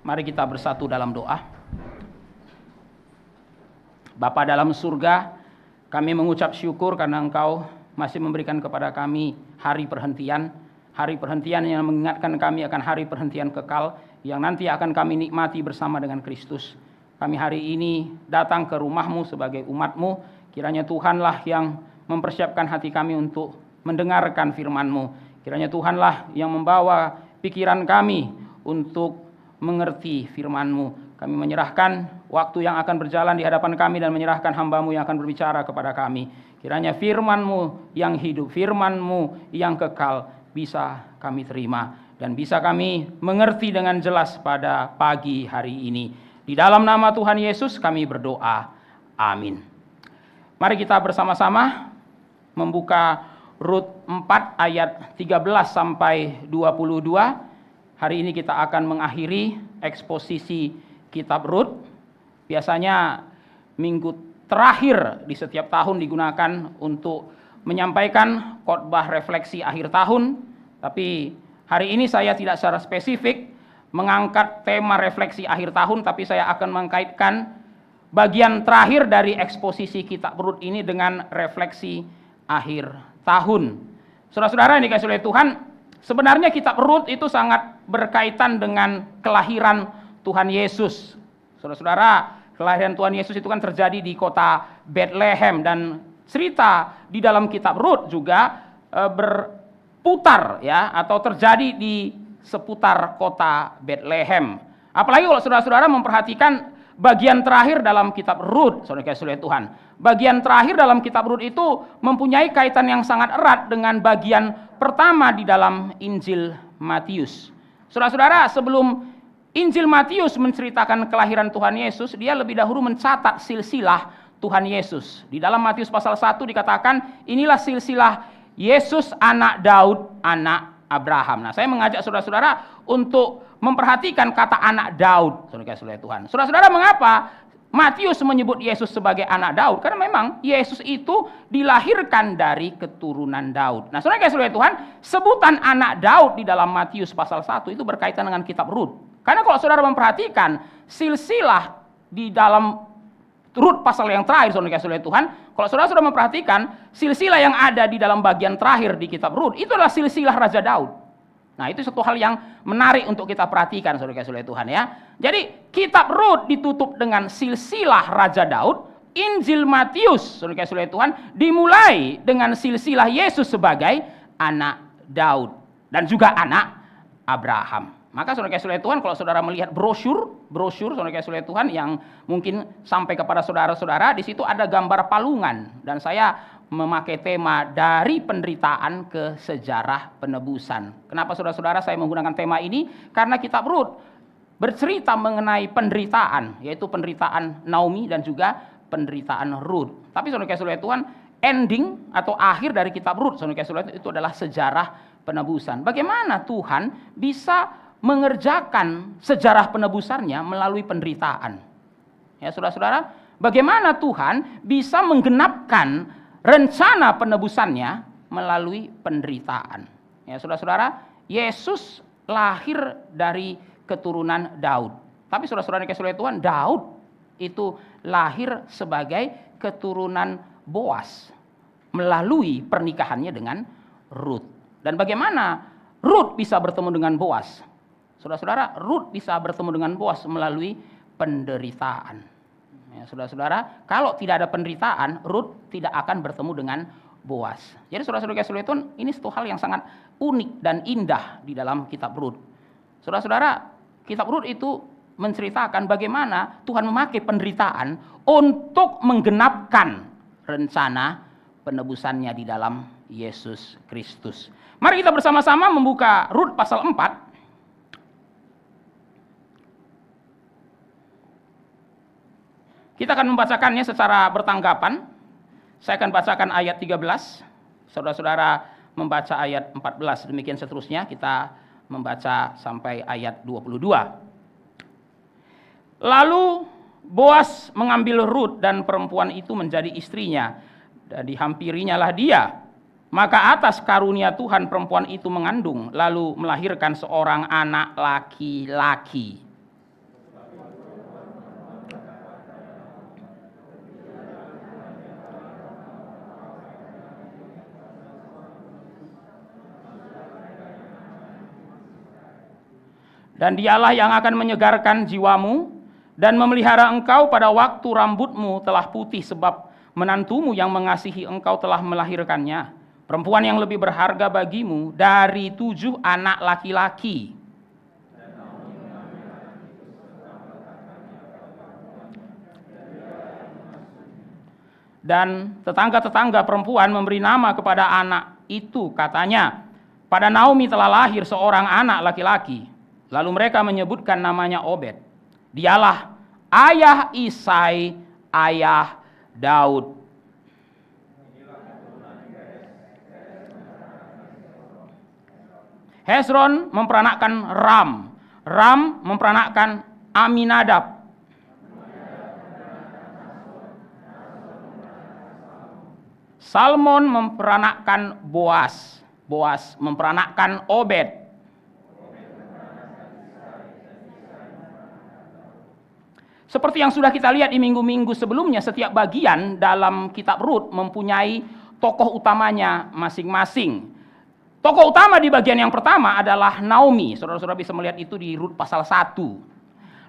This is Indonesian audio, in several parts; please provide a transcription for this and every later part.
Mari kita bersatu dalam doa. Bapa dalam surga, kami mengucap syukur karena Engkau masih memberikan kepada kami hari perhentian yang mengingatkan kami akan hari perhentian kekal yang nanti akan kami nikmati bersama dengan Kristus. Kami hari ini datang ke rumah-Mu sebagai umat-Mu. Kiranya Tuhanlah yang mempersiapkan hati kami untuk mendengarkan firman-Mu. Kiranya Tuhanlah yang membawa pikiran kami untuk mengerti firman-Mu. Kami menyerahkan waktu yang akan berjalan di hadapan kami dan menyerahkan hamba-Mu yang akan berbicara kepada kami. Kiranya firman-Mu yang hidup, firman-Mu yang kekal bisa kami terima dan bisa kami mengerti dengan jelas pada pagi hari ini. Di dalam nama Tuhan Yesus kami berdoa. Amin. Mari kita bersama-sama membuka Rut 4 ayat 13 sampai 22. Hari ini kita akan mengakhiri eksposisi kitab Rut. Biasanya minggu terakhir di setiap tahun digunakan untuk menyampaikan khotbah refleksi akhir tahun. Tapi hari ini saya tidak secara spesifik mengangkat tema refleksi akhir tahun, tapi saya akan mengkaitkan bagian terakhir dari eksposisi kitab Rut ini dengan refleksi akhir tahun. Saudara-saudara yang dikasihi oleh Tuhan, sebenarnya kitab Rut itu sangat berkaitan dengan kelahiran Tuhan Yesus. Saudara-saudara, kelahiran Tuhan Yesus itu kan terjadi di kota Bethlehem, dan cerita di dalam kitab Rut juga berputar ya, atau terjadi di seputar kota Bethlehem. Apalagi kalau saudara-saudara memperhatikan bagian terakhir dalam kitab Rut, saudara dikasihi oleh Tuhan. Bagian terakhir dalam kitab Rut itu mempunyai kaitan yang sangat erat dengan bagian pertama di dalam Injil Matius. Saudara-saudara, sebelum Injil Matius menceritakan kelahiran Tuhan Yesus, dia lebih dahulu mencatat silsilah Tuhan Yesus. Di dalam Matius pasal 1 dikatakan, inilah silsilah Yesus anak Daud, anak Abraham. Nah, saya mengajak saudara-saudara untuk memperhatikan kata anak Daud, saudara kasih oleh Tuhan. Saudara-saudara, mengapa Matius menyebut Yesus sebagai anak Daud? Karena memang Yesus itu dilahirkan dari keturunan Daud. Nah, saudara kasih oleh Tuhan, sebutan anak Daud di dalam Matius pasal 1 itu berkaitan dengan kitab Rut. Karena kalau saudara memperhatikan silsilah di dalam Rut pasal yang terakhir, saudara kasih oleh Tuhan, kalau saudara sudah memperhatikan silsilah yang ada di dalam bagian terakhir di kitab Rut, itu adalah silsilah Raja Daud. Nah, itu satu hal yang menarik untuk kita perhatikan, saudara kasih oleh Tuhan ya. Jadi kitab Rut ditutup dengan silsilah Raja Daud. Injil Matius, saudara kasih oleh Tuhan, dimulai dengan silsilah Yesus sebagai anak Daud dan juga anak Abraham. Maka saudara kasih oleh Tuhan, kalau saudara melihat brosur saudara kasih oleh Tuhan yang mungkin sampai kepada saudara-saudara, di situ ada gambar palungan, dan saya memakai tema dari penderitaan ke sejarah penebusan. Kenapa saudara-saudara saya menggunakan tema ini? Karena kitab Rut bercerita mengenai penderitaan, yaitu penderitaan Naomi dan juga penderitaan Rut. Tapi saudara kasih oleh Tuhan, ending atau akhir dari kitab Rut, saudara kasih oleh Tuhan, itu adalah sejarah penebusan. Bagaimana Tuhan bisa mengerjakan sejarah penebusannya melalui penderitaan. Ya, saudara-saudara, bagaimana Tuhan bisa menggenapkan rencana penebusannya melalui penderitaan. Ya, saudara-saudara, Yesus lahir dari keturunan Daud. Tapi saudara-saudara yang dikasihi oleh Tuhan, Daud itu lahir sebagai keturunan Boas melalui pernikahannya dengan Rut. Dan bagaimana Rut bisa bertemu dengan Boas? Saudara-saudara, Rut bisa bertemu dengan Boas melalui penderitaan. Ya, saudara-saudara, kalau tidak ada penderitaan, Rut tidak akan bertemu dengan Boas. Jadi saudara-saudara kasih oleh Tuhan, ini satu hal yang sangat unik dan indah di dalam kitab Rut. Saudara-saudara, kitab Rut itu menceritakan bagaimana Tuhan memakai penderitaan untuk menggenapkan rencana penebusannya di dalam Yesus Kristus. Mari kita bersama-sama membuka Rut pasal 4. Kita akan membacakannya secara bertanggapan. Saya akan bacakan ayat 13. Saudara-saudara membaca ayat 14. Demikian seterusnya kita membaca sampai ayat 22. Lalu Boas mengambil Rut dan perempuan itu menjadi istrinya. Dan dihampirinya lah dia. Maka atas karunia Tuhan perempuan itu mengandung, lalu melahirkan seorang anak laki-laki. Dan dialah yang akan menyegarkan jiwamu dan memelihara engkau pada waktu rambutmu telah putih, sebab menantumu yang mengasihi engkau telah melahirkannya, perempuan yang lebih berharga bagimu dari 7 anak laki-laki. Dan tetangga-tetangga perempuan memberi nama kepada anak itu, katanya, pada Naomi telah lahir seorang anak laki-laki. Lalu mereka menyebutkan namanya Obed. Dialah ayah Isai, ayah Daud. Hezron memperanakkan Ram. Ram memperanakkan Aminadab. Salmon memperanakkan Boas. Boas memperanakkan Obed. Seperti yang sudah kita lihat di minggu-minggu sebelumnya, setiap bagian dalam kitab Rut mempunyai tokoh utamanya masing-masing. Tokoh utama di bagian yang pertama adalah Naomi. Saudara-saudara bisa melihat itu di Rut pasal 1.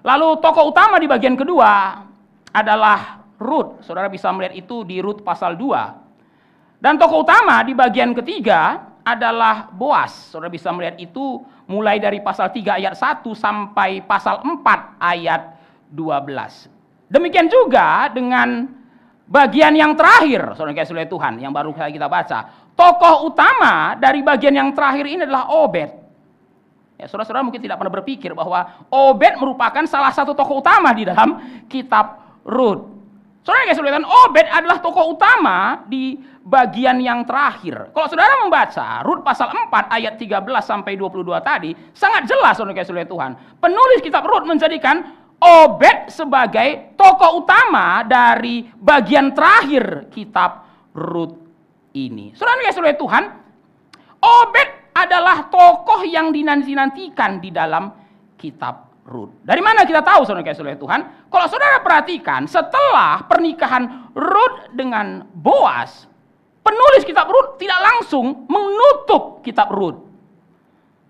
Lalu tokoh utama di bagian kedua adalah Rut. Saudara bisa melihat itu di Rut pasal 2. Dan tokoh utama di bagian ketiga adalah Boas. Saudara bisa melihat itu mulai dari pasal 3 ayat 1 sampai pasal 4 ayat 12. Demikian juga dengan bagian yang terakhir, saudara kasih oleh Tuhan, yang baru kita baca. Tokoh utama dari bagian yang terakhir ini adalah Obed. Ya, saudara-saudara mungkin tidak pernah berpikir bahwa Obed merupakan salah satu tokoh utama di dalam kitab Rut. Saudara kasih oleh Tuhan, Obed adalah tokoh utama di bagian yang terakhir. Kalau saudara membaca Rut pasal 4 ayat 13 sampai 22 tadi, sangat jelas saudara kasih oleh Tuhan. Penulis kitab Rut menjadikan Obed sebagai tokoh utama dari bagian terakhir kitab Rut ini. Saudara kasih oleh Tuhan, Obed adalah tokoh yang dinanti-nantikan di dalam kitab Rut. Dari mana kita tahu saudara kasih oleh Tuhan? Kalau saudara perhatikan, setelah pernikahan Rut dengan Boas, penulis kitab Rut tidak langsung menutup kitab Rut.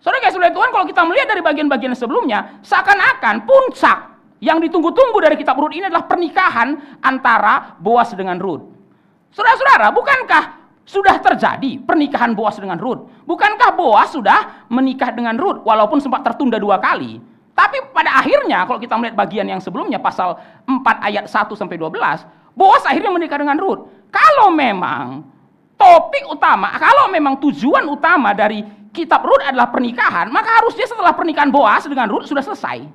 Saudara kasih oleh Tuhan, kalau kita melihat dari bagian-bagian sebelumnya, seakan-akan puncak yang ditunggu-tunggu dari kitab Rut ini adalah pernikahan antara Boas dengan Rut. Saudara-saudara, bukankah sudah terjadi pernikahan Boas dengan Rut? Bukankah Boas sudah menikah dengan Rut walaupun sempat tertunda 2 kali? Tapi pada akhirnya kalau kita melihat bagian yang sebelumnya pasal 4 ayat 1 sampai 12, Boas akhirnya menikah dengan Rut. Kalau memang topik utama, kalau memang tujuan utama dari kitab Rut adalah pernikahan, maka harusnya setelah pernikahan Boas dengan Rut sudah selesai.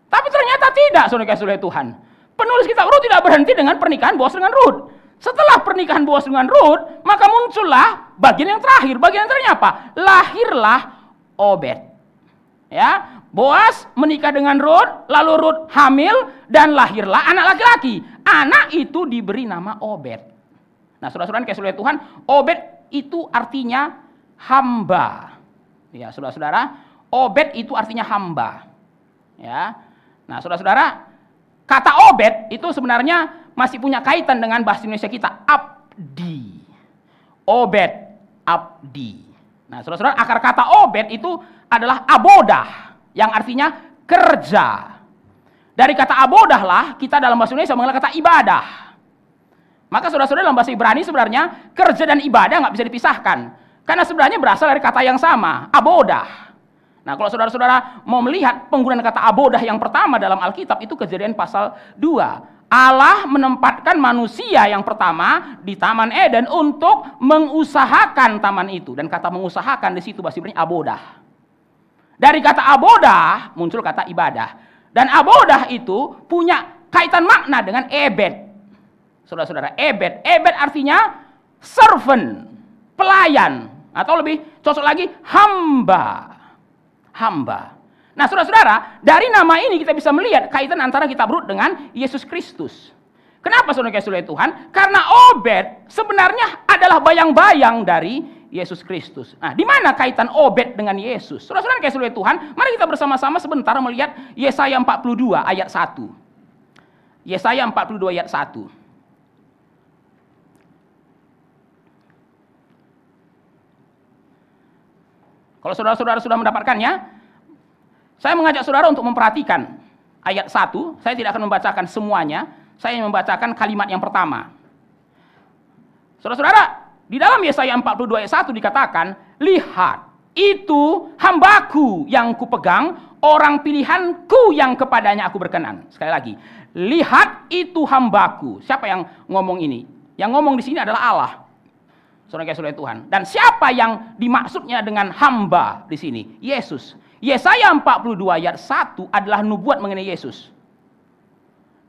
Tapi ternyata tidak, saudara kasih oleh Tuhan. Penulis kitab Rut tidak berhenti dengan pernikahan Boas dengan Rut. Setelah pernikahan Boas dengan Rut, maka muncullah bagian yang terakhir. Bagian yang terakhir apa? Lahirlah Obed. Ya, Boas menikah dengan Rut, lalu Rut hamil dan lahirlah anak laki-laki. Anak itu diberi nama Obed. Nah, saudara-saudara kasih oleh Tuhan, Obed itu artinya hamba. Ya, saudara-saudara, Obed itu artinya hamba. Ya. Nah, saudara-saudara, kata Obed itu sebenarnya masih punya kaitan dengan bahasa Indonesia kita, abdi. Obed, abdi. Nah, saudara-saudara, akar kata Obed itu adalah abodah, yang artinya kerja. Dari kata abodah lah, kita dalam bahasa Indonesia mengenal kata ibadah. Maka saudara-saudara, dalam bahasa Ibrani sebenarnya kerja dan ibadah nggak bisa dipisahkan. Karena sebenarnya berasal dari kata yang sama, abodah. Nah, kalau saudara-saudara mau melihat penggunaan kata abodah yang pertama dalam Alkitab, itu Kejadian pasal 2. Allah menempatkan manusia yang pertama di Taman Eden untuk mengusahakan taman itu. Dan kata mengusahakan di situ bahasa Ibrani abodah. Dari kata abodah muncul kata ibadah. Dan abodah itu punya kaitan makna dengan ebed. Saudara-saudara, ebed. Ebed artinya servant, pelayan. Atau lebih cocok lagi, hamba. Hamba. Nah, saudara-saudara, dari nama ini kita bisa melihat kaitan antara kitab Rut dengan Yesus Kristus. Kenapa saudara kasih oleh Tuhan? Karena Obed sebenarnya adalah bayang-bayang dari Yesus Kristus. Nah, di mana kaitan Obed dengan Yesus? Saudara-saudara kasih oleh Tuhan, mari kita bersama-sama sebentar melihat Yesaya 42 ayat 1. Yesaya 42 ayat 1. Kalau saudara-saudara sudah mendapatkannya, Saya mengajak saudara untuk memperhatikan ayat 1, saya tidak akan membacakan semuanya, saya membacakan kalimat yang pertama. Saudara-saudara, di dalam Yesaya 42 ayat 1 dikatakan, lihat, itu hambaku yang kupegang, orang pilihanku yang kepadanya aku berkenan. Sekali lagi, lihat itu hambaku. Siapa yang ngomong ini? Yang ngomong di sini adalah Allah. Saudara-saudara Tuhan. Dan siapa yang dimaksudnya dengan hamba di sini? Yesus. Yesaya 42 ayat 1 adalah nubuat mengenai Yesus.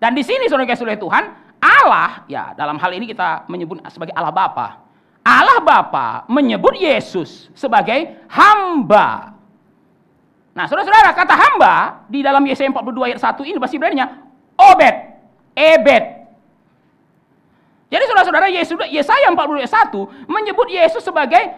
Dan di sini saudara-saudara Tuhan, Allah, ya dalam hal ini kita menyebut sebagai Allah Bapa. Allah Bapa menyebut Yesus sebagai hamba. Nah, saudara-saudara, kata hamba di dalam Yesaya 42 ayat 1 ini bahasa Ibrani-nya obed, ebed. Jadi saudara-saudara, Yesaya 42 ayat 1 menyebut Yesus sebagai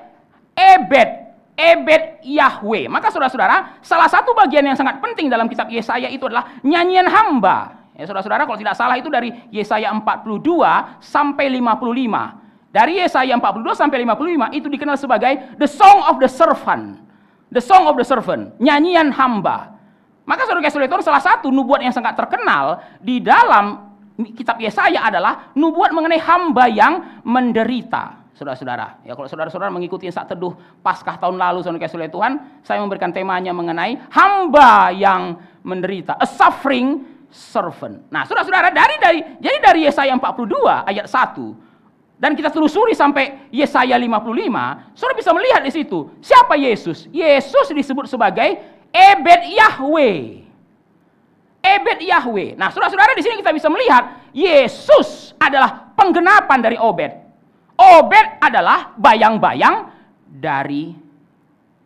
ebed, ebed Yahweh. Maka saudara-saudara, salah satu bagian yang sangat penting dalam kitab Yesaya itu adalah nyanyian hamba. Ya, saudara-saudara, kalau tidak salah itu dari Yesaya 42 sampai 55. Dari Yesaya 42 sampai 55 itu dikenal sebagai the song of the servant. The song of the servant, nyanyian hamba. Maka saudara-saudara, salah satu nubuat yang sangat terkenal di dalam kitab Yesaya adalah nubuat mengenai hamba yang menderita. Saudara-saudara, ya kalau saudara-saudara mengikuti saat teduh Paskah tahun lalu, saudara-saudara Tuhan, saya memberikan temanya mengenai hamba yang menderita, a suffering servant. Nah, saudara-saudara, jadi dari Yesaya 42 ayat 1 dan kita telusuri sampai Yesaya 55, saudara bisa melihat di situ siapa Yesus. Yesus disebut sebagai ebed Yahweh. Ebed Yahweh. Nah, saudara-saudara, di sini kita bisa melihat Yesus adalah penggenapan dari Obed. Obed adalah bayang-bayang dari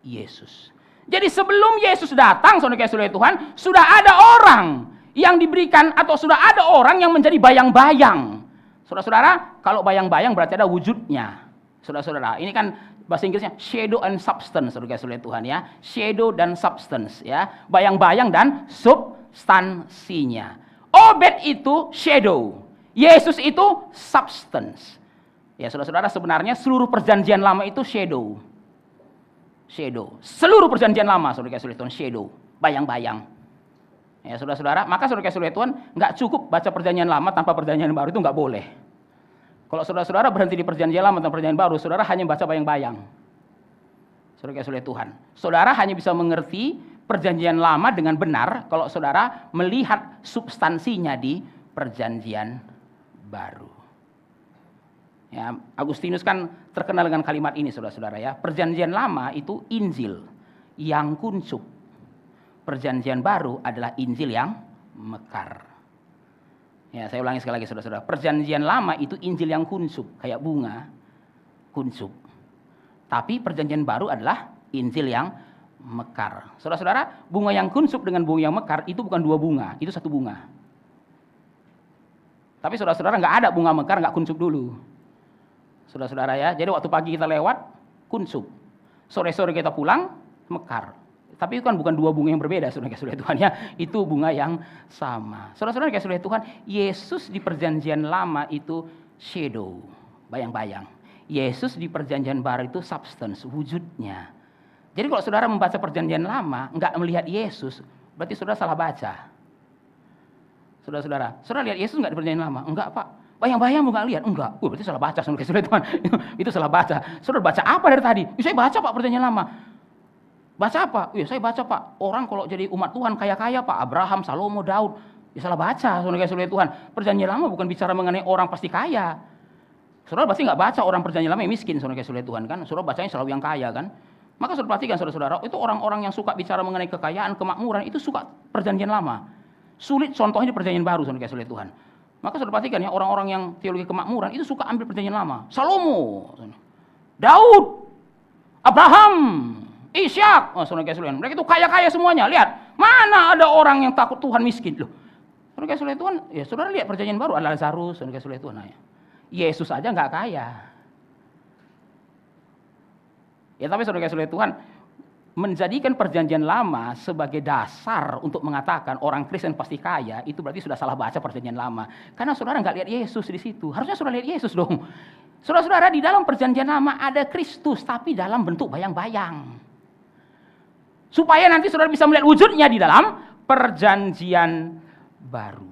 Yesus. Jadi sebelum Yesus datang, saudara-saudara Tuhan, sudah ada orang yang diberikan atau sudah ada orang yang menjadi bayang-bayang. Saudara-saudara, kalau bayang-bayang berarti ada wujudnya. Saudara-saudara, ini kan bahasa Inggrisnya shadow and substance, saudara-saudara Tuhan ya. Shadow dan substance ya. Bayang-bayang dan substansinya. Obed itu shadow, Yesus itu substance. Ya, saudara-saudara, sebenarnya seluruh perjanjian lama itu shadow. Shadow. Seluruh perjanjian lama, saudara-saudara Tuhan, shadow, bayang-bayang. Ya, saudara-saudara, maka saudara-saudara Tuhan, nggak cukup baca perjanjian lama tanpa perjanjian baru, itu nggak boleh. Kalau saudara-saudara berhenti di perjanjian lama tanpa perjanjian baru, saudara hanya baca bayang-bayang. Saudara-saudara Tuhan, saudara hanya bisa mengerti perjanjian lama dengan benar kalau saudara melihat substansinya di perjanjian baru. Ya, Agustinus kan terkenal dengan kalimat ini, saudara-saudara ya. Perjanjian lama itu Injil yang kuncup. Perjanjian baru adalah Injil yang mekar. Ya, saya ulangi sekali lagi, saudara-saudara. Perjanjian lama itu Injil yang kuncup, kayak bunga kuncup. Tapi perjanjian baru adalah Injil yang mekar. Saudara-saudara, bunga yang kuncup dengan bunga yang mekar itu bukan dua bunga, itu satu bunga. Tapi saudara-saudara, nggak ada bunga mekar nggak kuncup dulu. Saudara-saudara ya, jadi waktu pagi kita lewat, kuncup. Sore-sore kita pulang, mekar. Tapi itu kan bukan dua bunga yang berbeda, saudara-saudara Tuhan ya. Itu bunga yang sama. Saudara-saudara Tuhan, Yesus di perjanjian lama itu shadow, bayang-bayang. Yesus di perjanjian baru itu substance, wujudnya. Jadi kalau saudara membaca perjanjian lama, nggak melihat Yesus, berarti saudara salah baca. Saudara-saudara, saudara lihat Yesus nggak di perjanjian lama? Enggak, Pak. Bayang-bayang nggak lihat? Enggak. Berarti salah baca, saudara Tuhan. Itu salah baca. Saudara baca apa dari tadi? Saya baca, Pak, perjanjian lama. Baca apa? Saya baca, Pak. Orang kalau jadi umat Tuhan kaya-kaya, Pak. Abraham, Salomo, Daud. Ya salah baca, saudara Tuhan. Perjanjian lama bukan bicara mengenai orang pasti kaya. Saudara pasti nggak baca orang perjanjian lama yang miskin, saudara Tuhan kan. Saudara bacanya selalu yang kaya kan. Maka saudara perhatikan, saudara-saudara, itu orang-orang yang suka bicara mengenai kekayaan, kemakmuran, itu suka perjanjian lama. Sulit contohnya di perjanjian baru, saudara Tuhan. Maka saudara perhatikan ya, orang-orang yang teologi kemakmuran itu suka ambil perjanjian lama. Salomo, Daud, Abraham, Ishak, saudara Tuhan. Mereka itu kaya-kaya semuanya. Lihat, mana ada orang yang takut Tuhan miskin loh. Saudara Tuhan, ya saudara lihat perjanjian baru ada Lazarus, saudara Tuhan. Ya. Yesus aja nggak kaya. Ya, tapi saudara Tuhan, menjadikan perjanjian lama sebagai dasar untuk mengatakan orang Kristen pasti kaya, itu berarti sudah salah baca perjanjian lama. Karena saudara nggak lihat Yesus di situ. Harusnya saudara lihat Yesus dong. Saudara-saudara, di dalam perjanjian lama ada Kristus, tapi dalam bentuk bayang-bayang. Supaya nanti saudara bisa melihat wujudnya di dalam perjanjian baru.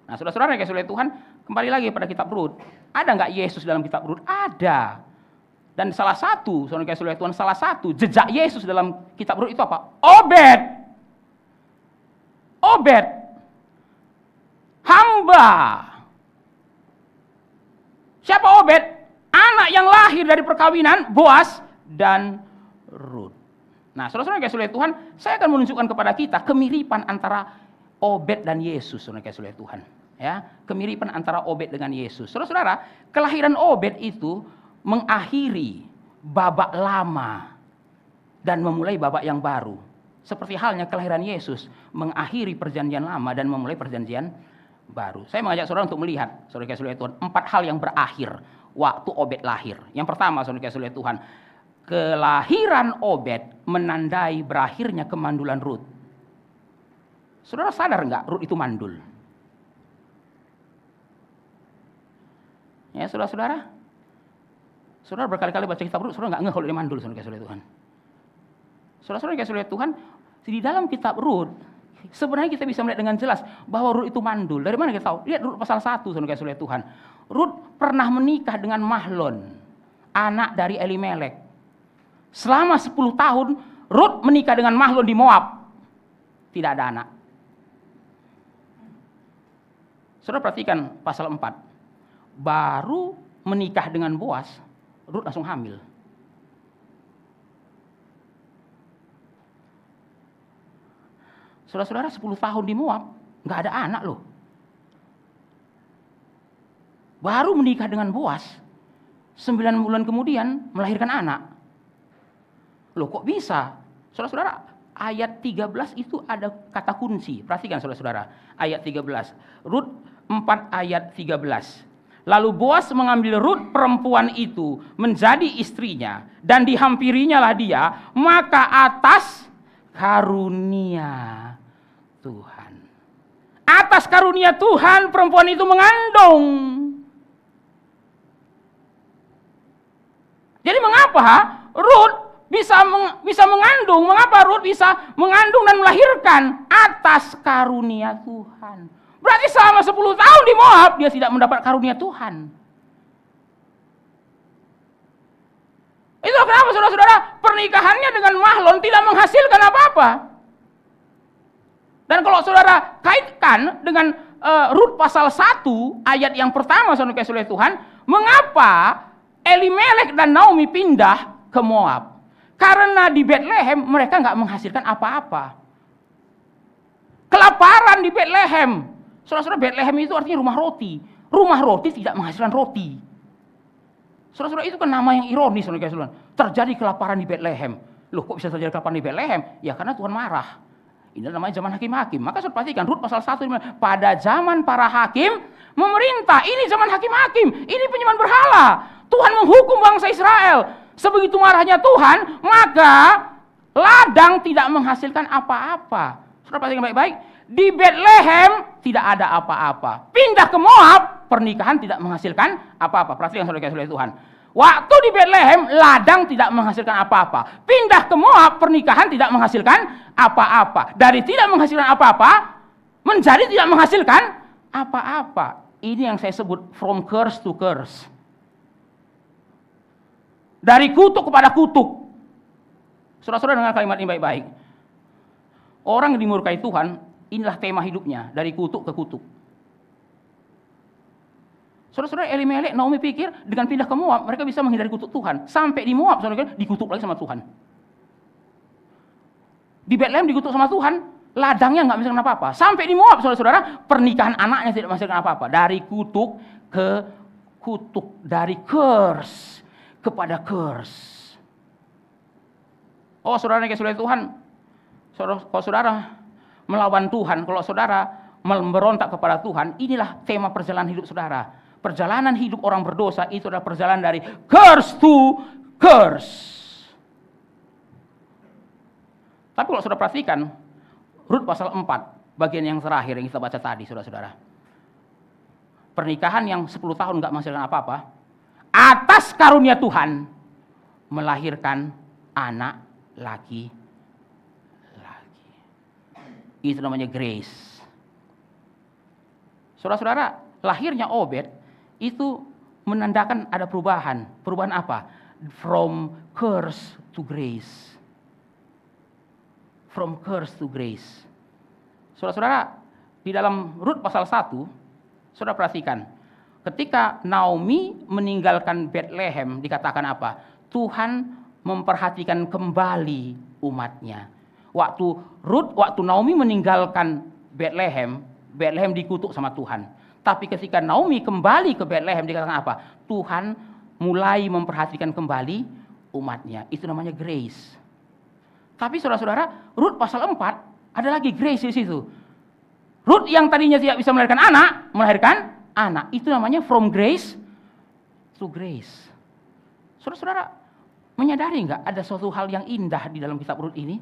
Nah, saudara-saudara yang kasih oleh Tuhan, kembali lagi pada kitab Rut. Ada nggak Yesus dalam kitab Rut? Ada. Dan salah satu, saudara yang kasih oleh Tuhan, salah satu jejak Yesus dalam kitab Rut itu apa? Obed. Obed. Hamba. Siapa Obed? Anak yang lahir dari perkawinan Boas dan Rut. Nah, saudara-saudara yang kasih oleh Tuhan, saya akan menunjukkan kepada kita kemiripan antara Obed dan Yesus, saudara yang kasih oleh Tuhan. Ya, kemiripan antara Obed dengan Yesus. Saudara-saudara, kelahiran Obed itu mengakhiri babak lama dan memulai babak yang baru. Seperti halnya kelahiran Yesus mengakhiri perjanjian lama dan memulai perjanjian baru. Saya mengajak saudara untuk melihat, saudara yang kasih oleh Tuhan, 4 hal yang berakhir waktu Obed lahir. Yang pertama, saudara yang kasih oleh Tuhan, kelahiran Obed menandai berakhirnya kemandulan Rut. Saudara sadar nggak Rut itu mandul? Ya, saudara-saudara. Saudara berkali-kali baca kitab Rut, saudara nggak ngeh kalau dia mandul, saudara kasih oleh Tuhan. Saudara-saudara kasih oleh Tuhan, di dalam kitab Rut, sebenarnya kita bisa melihat dengan jelas bahwa Rut itu mandul. Dari mana kita tahu? Lihat Rut pasal 1, saudara kasih oleh Tuhan. Rut pernah menikah dengan Mahlon, anak dari Elimelek. Selama 10 tahun, Rut menikah dengan Mahlon di Moab. Tidak ada anak. Saudara perhatikan pasal 4. Baru menikah dengan Boas, Rut langsung hamil. Saudara-saudara 10 tahun di Moab, nggak ada anak loh. Baru menikah dengan Boas, 9 bulan kemudian melahirkan anak. Loh kok bisa? Saudara-saudara, ayat 13 itu ada kata kunci. Perhatikan saudara-saudara, ayat 13. Rut 4 ayat 13. Lalu Boas mengambil Rut perempuan itu menjadi istrinya dan dihampirinya lah dia, maka atas karunia Tuhan. Atas karunia Tuhan perempuan itu mengandung. Jadi mengapa Rut bisa mengandung? Mengapa Rut bisa mengandung dan melahirkan? Atas karunia Tuhan. Berarti selama 10 tahun di Moab dia tidak mendapat karunia Tuhan. Itu kenapa saudara-saudara pernikahannya dengan Mahlon tidak menghasilkan apa-apa. Dan kalau saudara kaitkan dengan Rut pasal 1 ayat yang pertama saudara kasih oleh Tuhan, mengapa Elimelek dan Naomi pindah ke Moab? Karena di Bethlehem mereka nggak menghasilkan apa-apa. Kelaparan di Bethlehem. Saudara-saudara, Bethlehem itu artinya rumah roti. Rumah roti tidak menghasilkan roti. Saudara-saudara, itu kan nama yang ironis. Saudara-saudara. Terjadi kelaparan di Bethlehem. Loh, kok bisa terjadi kelaparan di Bethlehem? Ya karena Tuhan marah. Ini namanya zaman hakim-hakim. Maka saudara perhatikan, Rut pasal 1, pada zaman para hakim memerintah. Ini zaman hakim-hakim. Ini penyembahan berhala. Tuhan menghukum bangsa Israel. Sebegitu marahnya Tuhan, maka ladang tidak menghasilkan apa-apa. Saudara perhatikan baik-baik. Di Bethlehem tidak ada apa-apa. Pindah ke Moab, pernikahan tidak menghasilkan apa-apa. Perhatikan saudara kasih oleh Tuhan. Waktu di Bethlehem, ladang tidak menghasilkan apa-apa. Pindah ke Moab, pernikahan tidak menghasilkan apa-apa. Dari tidak menghasilkan apa-apa, menjadi tidak menghasilkan apa-apa. Ini yang saya sebut from curse to curse. Dari kutuk kepada kutuk. Saudara-saudara dengar kalimat ini baik-baik. Orang yang dimurkai Tuhan, inilah tema hidupnya, dari kutuk ke kutuk. Saudara-saudara, Elimelek, Naomi pikir dengan pindah ke Moab mereka bisa menghindari kutuk Tuhan. Sampai di Moab, saudara, dikutuk lagi sama Tuhan. Di Bethlehem dikutuk sama Tuhan, ladangnya nggak menghasilkan apa-apa. Sampai di Moab, saudara-saudara, pernikahan anaknya tidak menghasilkan apa-apa. Dari kutuk ke kutuk, dari curse kepada curse. Oh, saudara yang kasih oleh Tuhan, kalau saudara melawan Tuhan, kalau saudara memberontak kepada Tuhan, inilah tema perjalanan hidup saudara. Perjalanan hidup orang berdosa itu adalah perjalanan dari curse to curse. Tapi kalau saudara perhatikan, Rut pasal 4, bagian yang terakhir yang kita baca tadi, saudara-saudara. Pernikahan yang 10 tahun nggak menghasilkan apa-apa, atas karunia Tuhan melahirkan anak laki-laki. Itu namanya grace. Saudara-saudara, lahirnya Obed itu menandakan ada perubahan. Perubahan apa? From curse to grace. From curse to grace. Saudara-saudara, di dalam Rut pasal 1, saudara perhatikan. Ketika Naomi meninggalkan Bethlehem, dikatakan apa? Tuhan memperhatikan kembali umatnya. Waktu Naomi meninggalkan Bethlehem, Bethlehem dikutuk sama Tuhan. Tapi ketika Naomi kembali ke Bethlehem, dikatakan apa? Tuhan mulai memperhatikan kembali umatnya. Itu namanya grace. Tapi saudara-saudara, Rut pasal 4 ada lagi grace di situ. Rut yang tadinya tidak bisa melahirkan anak. Itu namanya from grace to grace. Saudara-saudara, menyadari nggak ada suatu hal yang indah di dalam kitab Rut ini?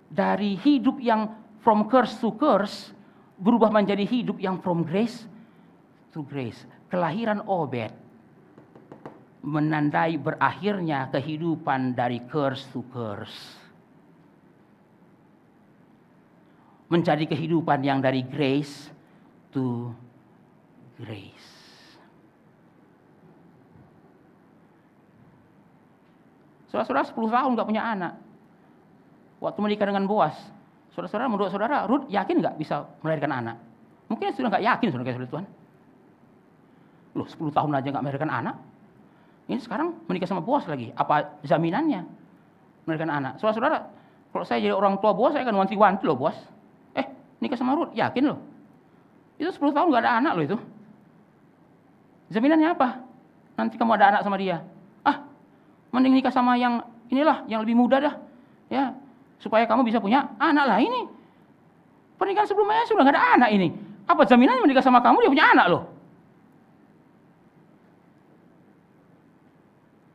Dari hidup yang from curse to curse, berubah menjadi hidup yang from grace to grace. Kelahiran Obed menandai berakhirnya kehidupan dari curse to curse. Menjadi kehidupan yang dari grace to grace. Saudara-saudara 10 tahun nggak punya anak. Waktu menikah dengan Boas, saudara-saudara, menurut saudara, Rut yakin nggak bisa melahirkan anak? Mungkin sudah nggak yakin, saudara Tuhan. Loh, 10 tahun aja nggak melahirkan anak. Ini sekarang menikah sama Boas lagi. Apa jaminannya melahirkan anak? Saudara-saudara, kalau saya jadi orang tua Boas, saya akan wanti-wanti loh Boas. Nikah sama Rut, yakin loh. Itu 10 tahun nggak ada anak loh itu. Jaminannya apa? Nanti kamu ada anak sama dia. Mending nikah sama yang inilah, yang lebih muda dah. Ya, supaya kamu bisa punya anak lah ini. Pernikahan sebelumnya sudah nggak ada anak ini. Apa jaminannya menikah sama kamu dia punya anak loh?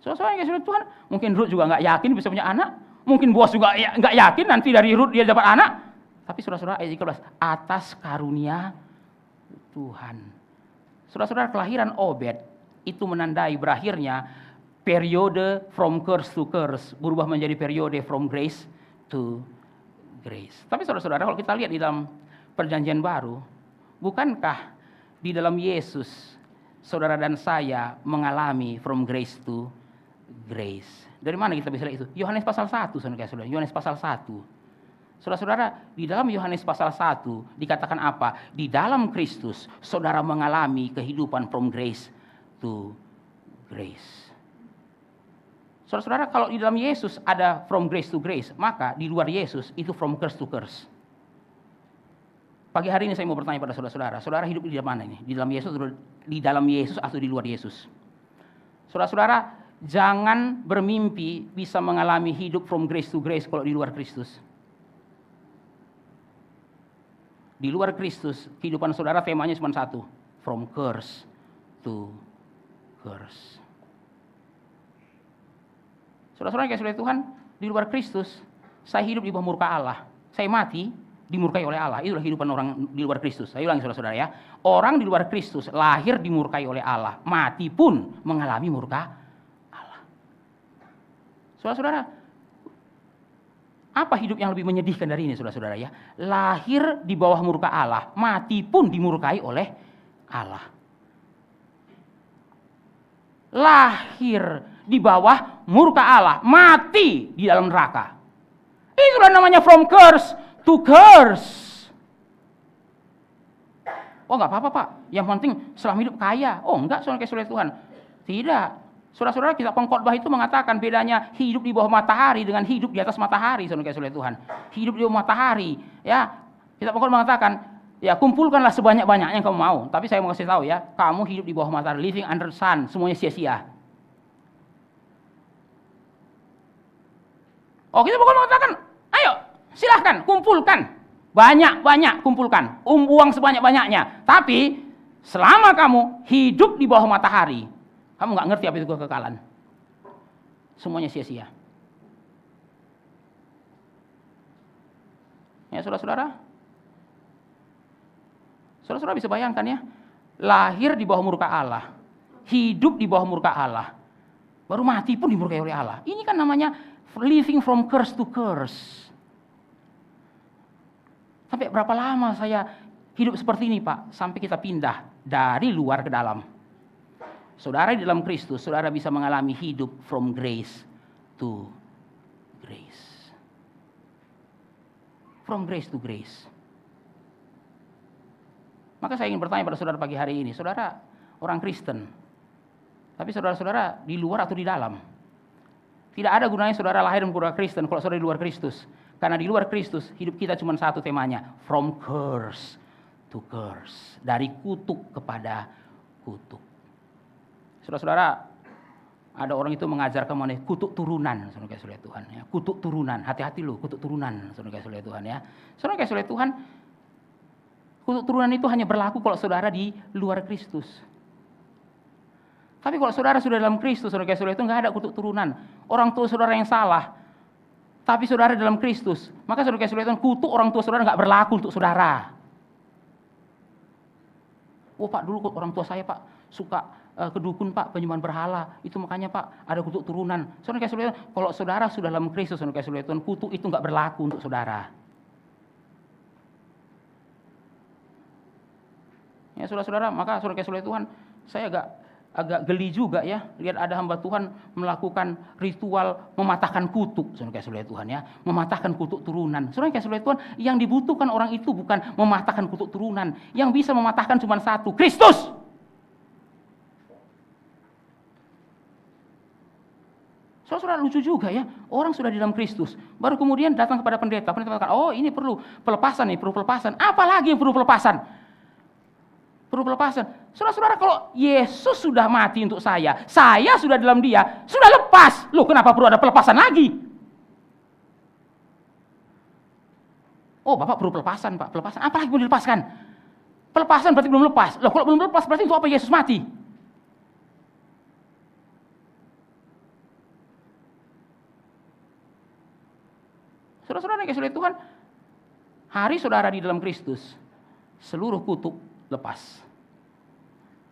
Soalnya kasih Tuhan, mungkin Rut juga nggak yakin bisa punya anak. Mungkin Boas juga nggak yakin nanti dari Rut dia dapat anak. Tapi saudara-saudara ayat 13, atas karunia Tuhan. Saudara-saudara, kelahiran Obed itu menandai berakhirnya periode from curse to curse, berubah menjadi periode from grace to grace. Tapi saudara-saudara, kalau kita lihat di dalam perjanjian baru, bukankah di dalam Yesus saudara dan saya mengalami from grace to grace? Dari mana kita bisa lihat itu? Yohanes pasal 1, saudara-saudara. Yohanes pasal 1. Saudara-saudara, di dalam Yohanes pasal 1 dikatakan apa? Di dalam Kristus saudara mengalami kehidupan from grace to grace. Saudara-saudara, kalau di dalam Yesus ada from grace to grace, maka di luar Yesus itu from curse to curse. Pagi hari ini saya mau bertanya pada saudara-saudara, saudara hidup di mana ini? Di dalam Yesus atau di luar Yesus? Saudara-saudara, jangan bermimpi bisa mengalami hidup from grace to grace kalau di luar Kristus. Di luar Kristus, kehidupan saudara temanya cuma satu, from curse to curse. Saudara-saudara yang kasih Tuhan, di luar Kristus, saya hidup di bawah murka Allah. Saya mati, dimurkai oleh Allah. Itulah kehidupan orang di luar Kristus. Saya ulangi saudara-saudara ya. Orang di luar Kristus lahir dimurkai oleh Allah. Mati pun mengalami murka Allah. Saudara-saudara, apa hidup yang lebih menyedihkan dari ini saudara-saudara ya? Lahir di bawah murka Allah, mati pun dimurkai oleh Allah. Lahir di bawah murka Allah, mati di dalam neraka. Itulah namanya from curse to curse. Oh enggak apa-apa Pak, yang penting selama hidup kaya. Oh enggak, saudara Tuhan. Tidak. Saudara-saudara, kitab Pengkhotbah itu mengatakan bedanya hidup di bawah matahari dengan hidup di atas matahari, saudara Tuhan. Hidup di bawah matahari, ya. Kitab Pengkhotbah mengatakan, ya kumpulkanlah sebanyak-banyaknya yang kamu mau. Tapi saya mau kasih tahu ya, kamu hidup di bawah matahari, living under sun, semuanya sia-sia. Oh, kita pokoknya mengatakan, ayo silahkan kumpulkan, banyak-banyak kumpulkan, uang sebanyak-banyaknya. Tapi selama kamu hidup di bawah matahari, kamu nggak ngerti apa itu kekekalan. Semuanya sia-sia. Ya saudara-saudara, saudara-saudara bisa bayangkan ya, lahir di bawah murka Allah, hidup di bawah murka Allah, baru mati pun dimurkai oleh Allah. Ini kan namanya living from curse to curse. Sampai berapa lama saya hidup seperti ini, Pak? Sampai kita pindah dari luar ke dalam. Saudara di dalam Kristus, saudara bisa mengalami hidup from grace to grace. From grace to grace. Maka saya ingin bertanya pada saudara pagi hari ini, saudara orang Kristen, tapi saudara-saudara di luar atau di dalam? Tidak ada gunanya saudara lahir dan keluarga Kristen kalau saudara di luar Kristus. Karena di luar Kristus, hidup kita cuma satu temanya, from curse to curse. Dari kutuk kepada kutuk. Saudara-saudara, ada orang itu mengajarkan mengenai kutuk turunan, saudara kasih oleh Tuhan. Ya. Kutuk turunan, hati-hati loh, kutuk turunan, saudara kasih oleh Tuhan. Ya. Saudara kasih oleh Tuhan, kutuk turunan itu hanya berlaku kalau saudara di luar Kristus. Tapi kalau saudara sudah dalam Kristus, saudara kasih oleh Tuhan, nggak ada kutuk turunan. Orang tua saudara yang salah, tapi saudara dalam Kristus, maka saudara kasih oleh Tuhan, kutuk orang tua saudara nggak berlaku untuk saudara. Oh Pak, dulu orang tua saya Pak suka ke dukun Pak, penyembahan berhala, itu makanya Pak ada kutuk turunan. Saudara kasih oleh Tuhan, kalau saudara sudah dalam Kristus, saudara kasih oleh Tuhan, kutuk itu nggak berlaku untuk saudara. Ya saudara-saudara, maka saudara kasih oleh Tuhan, saya agak geli juga ya, lihat ada hamba Tuhan melakukan ritual mematahkan kutuk, saudara kasih oleh Tuhan ya, mematahkan kutuk turunan. Saudara kasih oleh Tuhan, yang dibutuhkan orang itu bukan mematahkan kutuk turunan, yang bisa mematahkan cuma satu, Kristus. Saudara lucu juga ya, orang sudah di dalam Kristus, baru kemudian datang kepada pendeta mengatakan, oh ini perlu pelepasan nih, perlu pelepasan. Apalagi yang perlu pelepasan? Perlu pelepasan. Saudara-saudara, kalau Yesus sudah mati untuk saya sudah dalam Dia, sudah lepas. Loh, kenapa perlu ada pelepasan lagi? Oh, Bapak perlu pelepasan, Pak. Pelepasan. Apa lagi mau dilepaskan? Pelepasan berarti belum lepas. Loh, kalau belum lepas berarti untuk apa Yesus mati? Saudara-saudara yang kasih oleh Tuhan, hari saudara di dalam Kristus, seluruh kutuk lepas.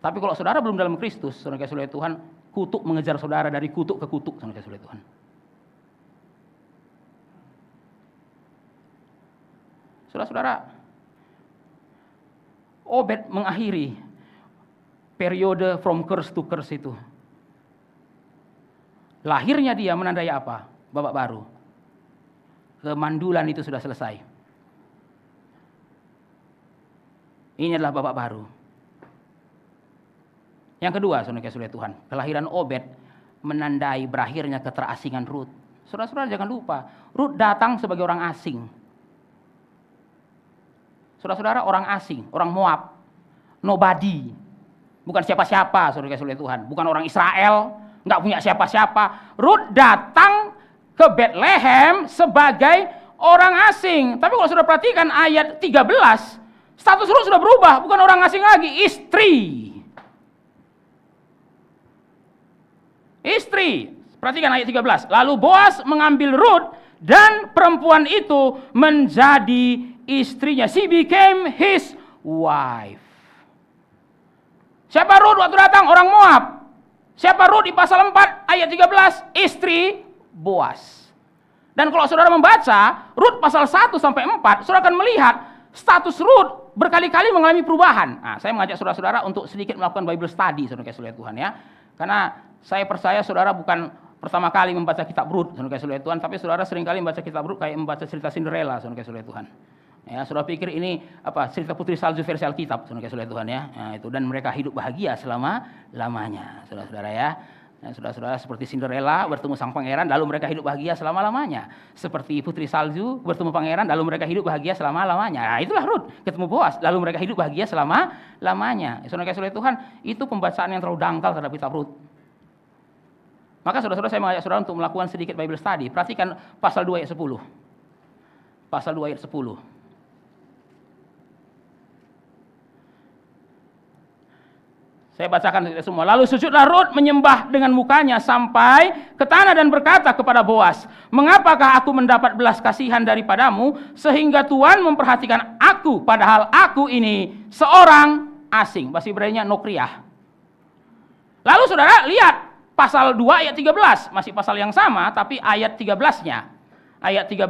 Tapi kalau saudara belum dalam Kristus, saudara kasih oleh Tuhan, kutuk mengejar saudara dari kutuk ke kutuk, saudara kasih oleh Tuhan. Saudara-saudara, Obed mengakhiri periode from curse to curse itu. Lahirnya dia menandai apa? Babak baru. Kemandulan itu sudah selesai. Ini adalah babak baru. Yang kedua, saudara kasih oleh Tuhan, kelahiran Obed menandai berakhirnya keterasingan Rut. Saudara-saudara jangan lupa, Rut datang sebagai orang asing. Saudara-saudara, orang asing, orang Moab, nobody, bukan siapa-siapa, saudara kasih oleh Tuhan, bukan orang Israel, nggak punya siapa-siapa. Rut datang ke Bethlehem sebagai orang asing. Tapi kalau sudah perhatikan ayat 13, status Rut sudah berubah, bukan orang asing lagi, istri. Istri. Perhatikan ayat 13. Lalu Boas mengambil Rut dan perempuan itu menjadi istrinya. She became his wife. Siapa Rut waktu datang? Orang Moab. Siapa Rut di pasal 4 ayat 13? Istri Boas. Dan kalau saudara membaca Rut pasal 1 sampai 4, saudara akan melihat status Rut berkali-kali mengalami perubahan. Nah, saya mengajak saudara-saudara untuk sedikit melakukan Bible study, saudara kasih oleh Tuhan ya. Karena saya percaya saudara bukan pertama kali membaca kitab Rut, saudara kasih oleh Tuhan, tapi saudara seringkali membaca kitab Rut kayak membaca cerita Cinderella, saudara kasih oleh Tuhan. Ya, saudara pikir ini apa? Cerita Putri Salju versi Alkitab, saudara kasih oleh Tuhan ya. Nah, itu, dan mereka hidup bahagia selama-lamanya, saudara-saudara ya. Nah, saudara-saudara, seperti Cinderella bertemu sang pangeran lalu mereka hidup bahagia selama-lamanya. Seperti Putri Salju bertemu pangeran lalu mereka hidup bahagia selama-lamanya. Nah, itulah Rut ketemu Boas lalu mereka hidup bahagia selama-lamanya. Saudara kasih oleh Tuhan, itu pembacaan yang terlalu dangkal terhadap kitab Rut. Maka saudara-saudara, saya mengajak saudara untuk melakukan sedikit Bible study. Perhatikan pasal 2 ayat 10. Pasal 2 ayat 10. Saya bacakan semua. Lalu sujudlah Rut menyembah dengan mukanya sampai ke tanah dan berkata kepada Boas, "Mengapakah aku mendapat belas kasihan daripadamu sehingga Tuhan memperhatikan aku padahal aku ini seorang asing?" Bahasa Ibrani-nya nokriyah. Lalu saudara lihat pasal 2 ayat 13, masih pasal yang sama tapi ayat 13-nya. Ayat 13.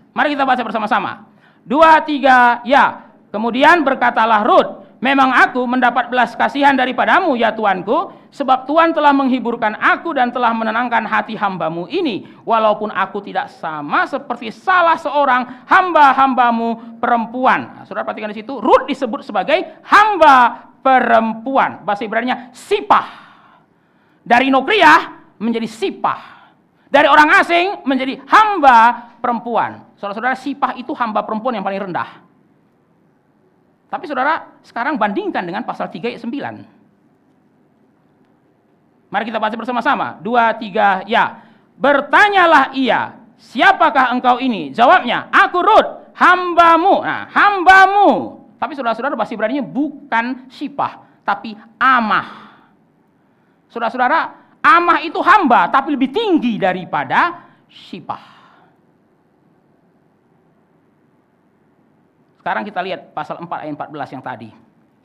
Mari kita baca bersama-sama. 2, 3, ya. Kemudian berkatalah Rut, memang aku mendapat belas kasihan daripadamu ya Tuanku, sebab Tuhan telah menghiburkan aku dan telah menenangkan hati hambamu ini, walaupun aku tidak sama seperti salah seorang hamba-hambamu perempuan. Nah, saudara perhatikan di situ, Rut disebut sebagai hamba perempuan. Bahasa Ibraninya sipah. Dari Nokriyah menjadi sipah. Dari orang asing menjadi hamba perempuan. Saudara-saudara, sipah itu hamba perempuan yang paling rendah. Tapi saudara, sekarang bandingkan dengan pasal 3 ayat 9. Mari kita baca bersama-sama. 2, 3, ya. Bertanyalah ia, siapakah engkau ini? Jawabnya, aku Rut, hambamu. Nah, hambamu. Tapi saudara-saudara, bahasa Ibraninya bukan sipah, tapi amah. Saudara-saudara, amah itu hamba, tapi lebih tinggi daripada sipah. Sekarang kita lihat pasal 4 ayat 14 yang tadi.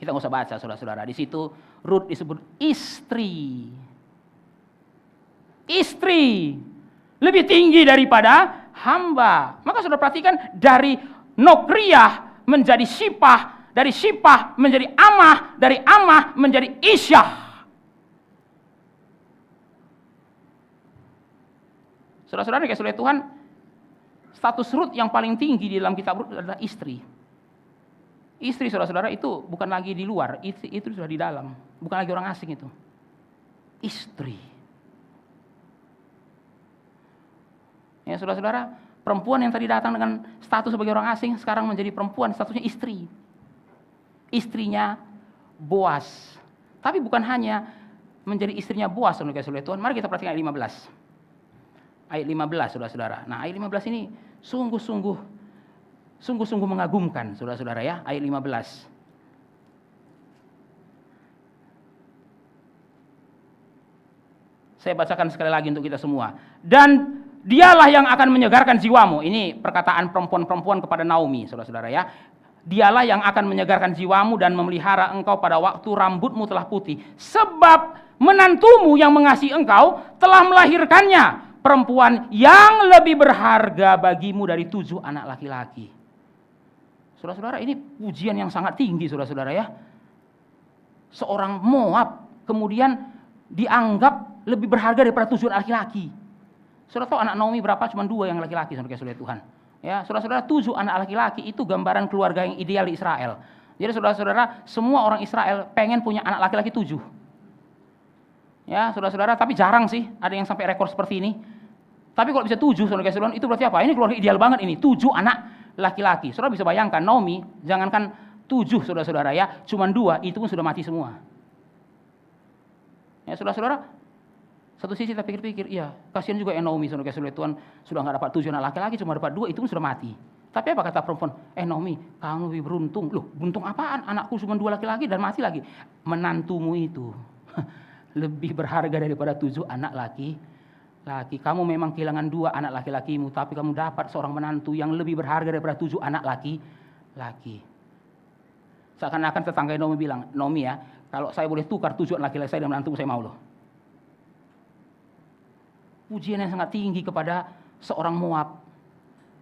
Kita nggak usah baca, saudara-saudara. Di situ Rut disebut istri. Istri. Lebih tinggi daripada hamba. Maka saudara perhatikan, dari Nokriyah menjadi sipah, dari sipah menjadi amah, dari amah menjadi isyah. Saudara-saudara dikasih oleh Tuhan, status Rut yang paling tinggi di dalam kitab Rut adalah istri. Istri saudara-saudara itu bukan lagi di luar, itu sudah di dalam. Bukan lagi orang asing itu. Istri. Ya saudara-saudara, perempuan yang tadi datang dengan status sebagai orang asing, sekarang menjadi perempuan, statusnya istri. Istrinya Boas. Tapi bukan hanya menjadi istrinya Boas, saudara-saudara Tuhan. Mari kita perhatikan ayat 15. Ayat 15, saudara-saudara. Nah, ayat 15 ini sungguh-sungguh mengagumkan, saudara-saudara ya. Ayat 15. Saya bacakan sekali lagi untuk kita semua. Dan dialah yang akan menyegarkan jiwamu. Ini perkataan perempuan-perempuan kepada Naomi, saudara-saudara ya. Dialah yang akan menyegarkan jiwamu dan memelihara engkau pada waktu rambutmu telah putih. Sebab menantumu yang mengasihi engkau telah melahirkannya, perempuan yang lebih berharga bagimu dari 7 anak laki-laki. Saudara-saudara, ini pujian yang sangat tinggi, saudara-saudara ya. Seorang Moab kemudian dianggap lebih berharga daripada 7 anak laki-laki. Saudara tahu anak Naomi berapa? Cuma 2 yang laki-laki, saudara-saudara Tuhan. Ya, saudara-saudara, 7 anak laki-laki itu gambaran keluarga yang ideal di Israel. Jadi saudara-saudara, semua orang Israel pengen punya anak laki-laki 7. Ya, saudara-saudara, tapi jarang sih ada yang sampai rekor seperti ini. Tapi kalau bisa 7, saudara-saudara, itu berarti apa? Ini keluarga ideal banget ini, 7 anak laki-laki. Saudara bisa bayangkan, Naomi, jangankan 7 saudara-saudara ya, cuma 2 itu pun sudah mati semua. Ya saudara-saudara, satu sisi kita pikir-pikir, iya kasihan juga ya Naomi, saudara-saudara Tuhan, sudah nggak dapat 7 anak laki-laki, cuma dapat 2 itu pun sudah mati. Tapi apa kata perempuan? Naomi, kamu lebih beruntung. Loh, beruntung apaan? Anakku cuma 2 laki-laki dan mati lagi. Menantumu itu lebih berharga daripada 7 anak laki-laki. Kamu memang kehilangan 2 anak laki-lakimu, tapi kamu dapat seorang menantu yang lebih berharga daripada 7 anak laki-laki. Seakan-akan tetangga Naomi bilang, Naomi ya, kalau saya boleh tukar 7 anak laki-laki saya dan menantu, saya mau loh. Pujian yang sangat tinggi kepada seorang Moab.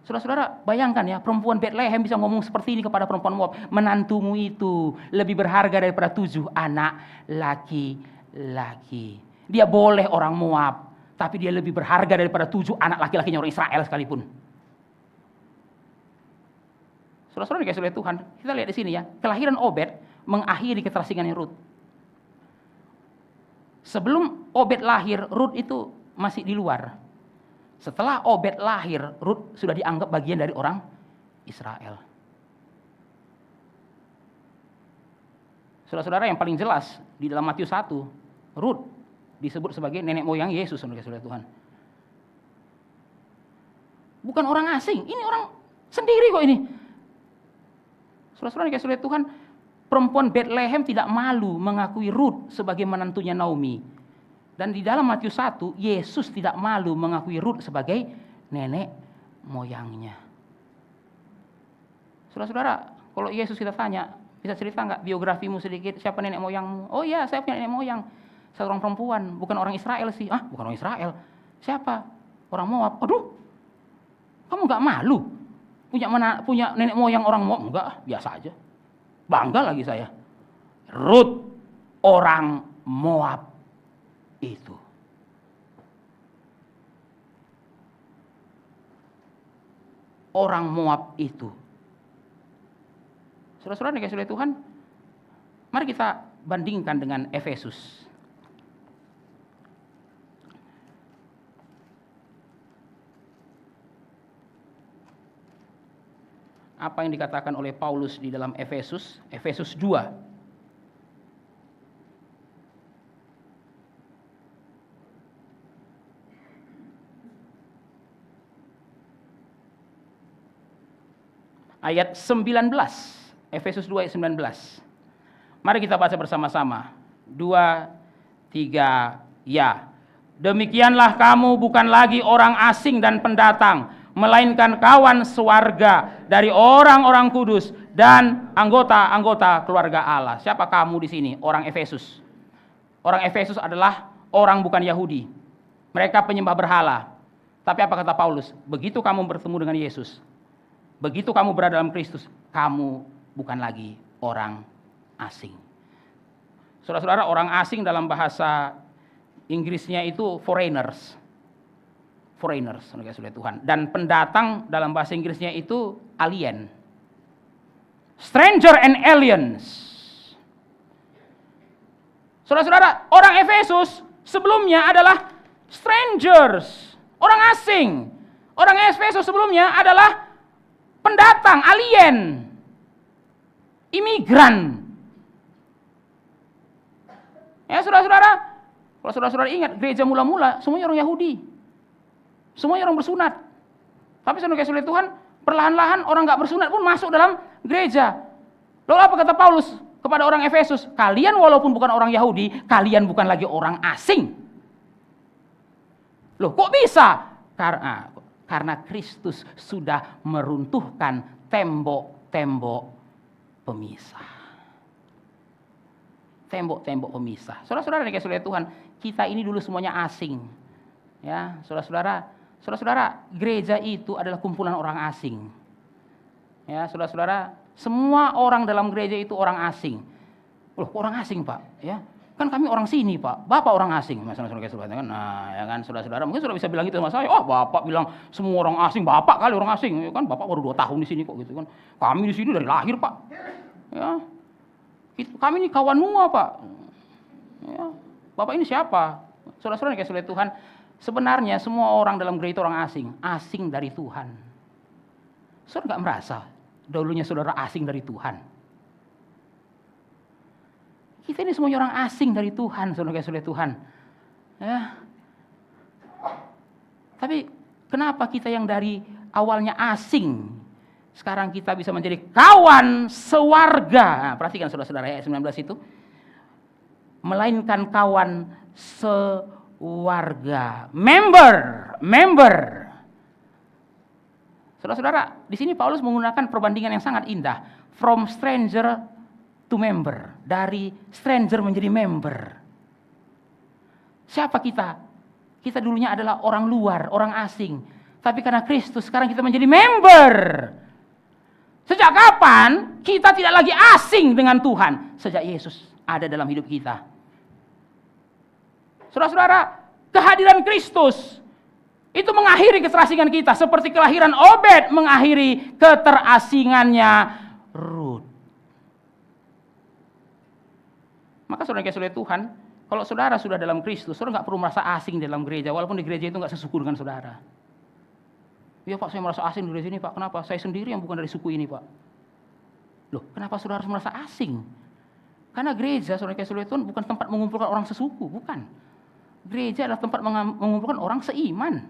Saudara-saudara, bayangkan ya, perempuan Bethlehem bisa ngomong seperti ini kepada perempuan Moab. Menantumu itu lebih berharga daripada 7 anak laki-laki. Dia boleh orang Moab, tapi dia lebih berharga daripada 7 anak laki-lakinya orang Israel sekalipun. Saudara-saudara dikasih oleh Tuhan, kita lihat di sini ya, kelahiran Obed mengakhiri keterasingan Rut. Sebelum Obed lahir, Rut itu masih di luar. Setelah Obed lahir, Rut sudah dianggap bagian dari orang Israel. Saudara-saudara, yang paling jelas di dalam Matius 1, Rut disebut sebagai nenek moyang Yesus, saudara Tuhan. Bukan orang asing, ini orang sendiri kok ini. Saudara-saudara dikasih oleh Tuhan, perempuan Bethlehem tidak malu mengakui Rut sebagai menantunya Naomi. Dan di dalam Matius 1, Yesus tidak malu mengakui Rut sebagai nenek moyangnya. Saudara-saudara, kalau Yesus kita tanya, bisa cerita nggak biografimu sedikit, siapa nenek moyangmu? Oh iya, saya punya nenek moyang. Saya orang perempuan, bukan orang Israel sih. Bukan orang Israel. Siapa? Orang Moab. Aduh, kamu nggak malu punya nenek moyang orang Moab. Enggak, biasa aja. Bangga lagi saya. Rut orang Moab itu. Orang Moab itu. Saudara-saudara dikasih oleh Tuhan, mari kita bandingkan dengan Efesus. Apa yang dikatakan oleh Paulus di dalam Efesus 2. Ayat 19, Efesus 2 ayat 19. Mari kita baca bersama-sama. 2, 3, ya. Demikianlah kamu bukan lagi orang asing dan pendatang, melainkan kawan sewarga dari orang-orang kudus dan anggota-anggota keluarga Allah. Siapa kamu di sini? Orang Efesus. Orang Efesus adalah orang bukan Yahudi. Mereka penyembah berhala. Tapi apa kata Paulus? Begitu kamu bertemu dengan Yesus, begitu kamu berada dalam Kristus, kamu bukan lagi orang asing. Saudara-saudara, orang asing dalam bahasa Inggrisnya itu foreigners. Foreigners, oleh Tuhan. Dan pendatang dalam bahasa Inggrisnya itu alien. Stranger and aliens. Saudara-saudara, orang Efesus sebelumnya adalah strangers, orang asing. Orang Efesus sebelumnya adalah pendatang, alien, imigran. Ya saudara-saudara, kalau saudara-saudara ingat gereja mula-mula semuanya orang Yahudi, semuanya orang bersunat. Tapi saudara kasih oleh Tuhan, perlahan-lahan orang nggak bersunat pun masuk dalam gereja. Lalu apa kata Paulus kepada orang Efesus? Kalian walaupun bukan orang Yahudi, kalian bukan lagi orang asing. Loh, kok bisa? Karena Kristus sudah meruntuhkan tembok-tembok pemisah. Tembok-tembok pemisah. Saudara-saudara yang dikasihi oleh Tuhan, kita ini dulu semuanya asing. Ya, saudara-saudara, gereja itu adalah kumpulan orang asing. Ya, saudara-saudara, semua orang dalam gereja itu orang asing. Loh, orang asing, Pak? Ya. Kan kami orang sini, Pak. Bapak orang asing. Saudara-saudara kan, nah, ya kan, saudara-saudara mungkin sudah bisa bilang gitu sama saya. Oh, Bapak bilang semua orang asing, Bapak kali orang asing. Ya kan, Bapak baru 2 tahun di sini kok gitu kan. Kami di sini dari lahir, Pak. Ya. Kami ini kawan semua, Pak. Ya. Bapak ini siapa? Saudara-saudara yang dikasihi oleh Tuhan, sebenarnya semua orang dalam gereja itu orang asing, asing dari Tuhan. Saudara enggak merasa dahulunya saudara asing dari Tuhan? Kita ini semuanya orang asing dari Tuhan, saudara kasih oleh Tuhan. Ya. Tapi kenapa kita yang dari awalnya asing, sekarang kita bisa menjadi kawan sewarga? Nah, perhatikan saudara-saudara ayat 19 itu. Melainkan kawan sewarga. Member. Saudara-saudara, di sini Paulus menggunakan perbandingan yang sangat indah. From stranger to member, dari stranger menjadi member. Siapa kita? Kita dulunya adalah orang luar, orang asing. Tapi karena Kristus sekarang kita menjadi member. Sejak kapan kita tidak lagi asing dengan Tuhan? Sejak Yesus ada dalam hidup kita. Saudara-saudara, kehadiran Kristus itu mengakhiri keterasingan kita, seperti kelahiran Obed mengakhiri keterasingannya Rut. Maka saudara kasih oleh Tuhan, kalau saudara sudah dalam Kristus, saudara nggak perlu merasa asing dalam gereja, walaupun di gereja itu nggak sesuku dengan saudara. Ya Pak, saya merasa asing di gereja ini, Pak. Kenapa? Saya sendiri yang bukan dari suku ini, Pak. Loh, kenapa saudara harus merasa asing? Karena gereja, saudara kasih oleh Tuhan, bukan tempat mengumpulkan orang sesuku, bukan. Gereja adalah tempat mengumpulkan orang seiman.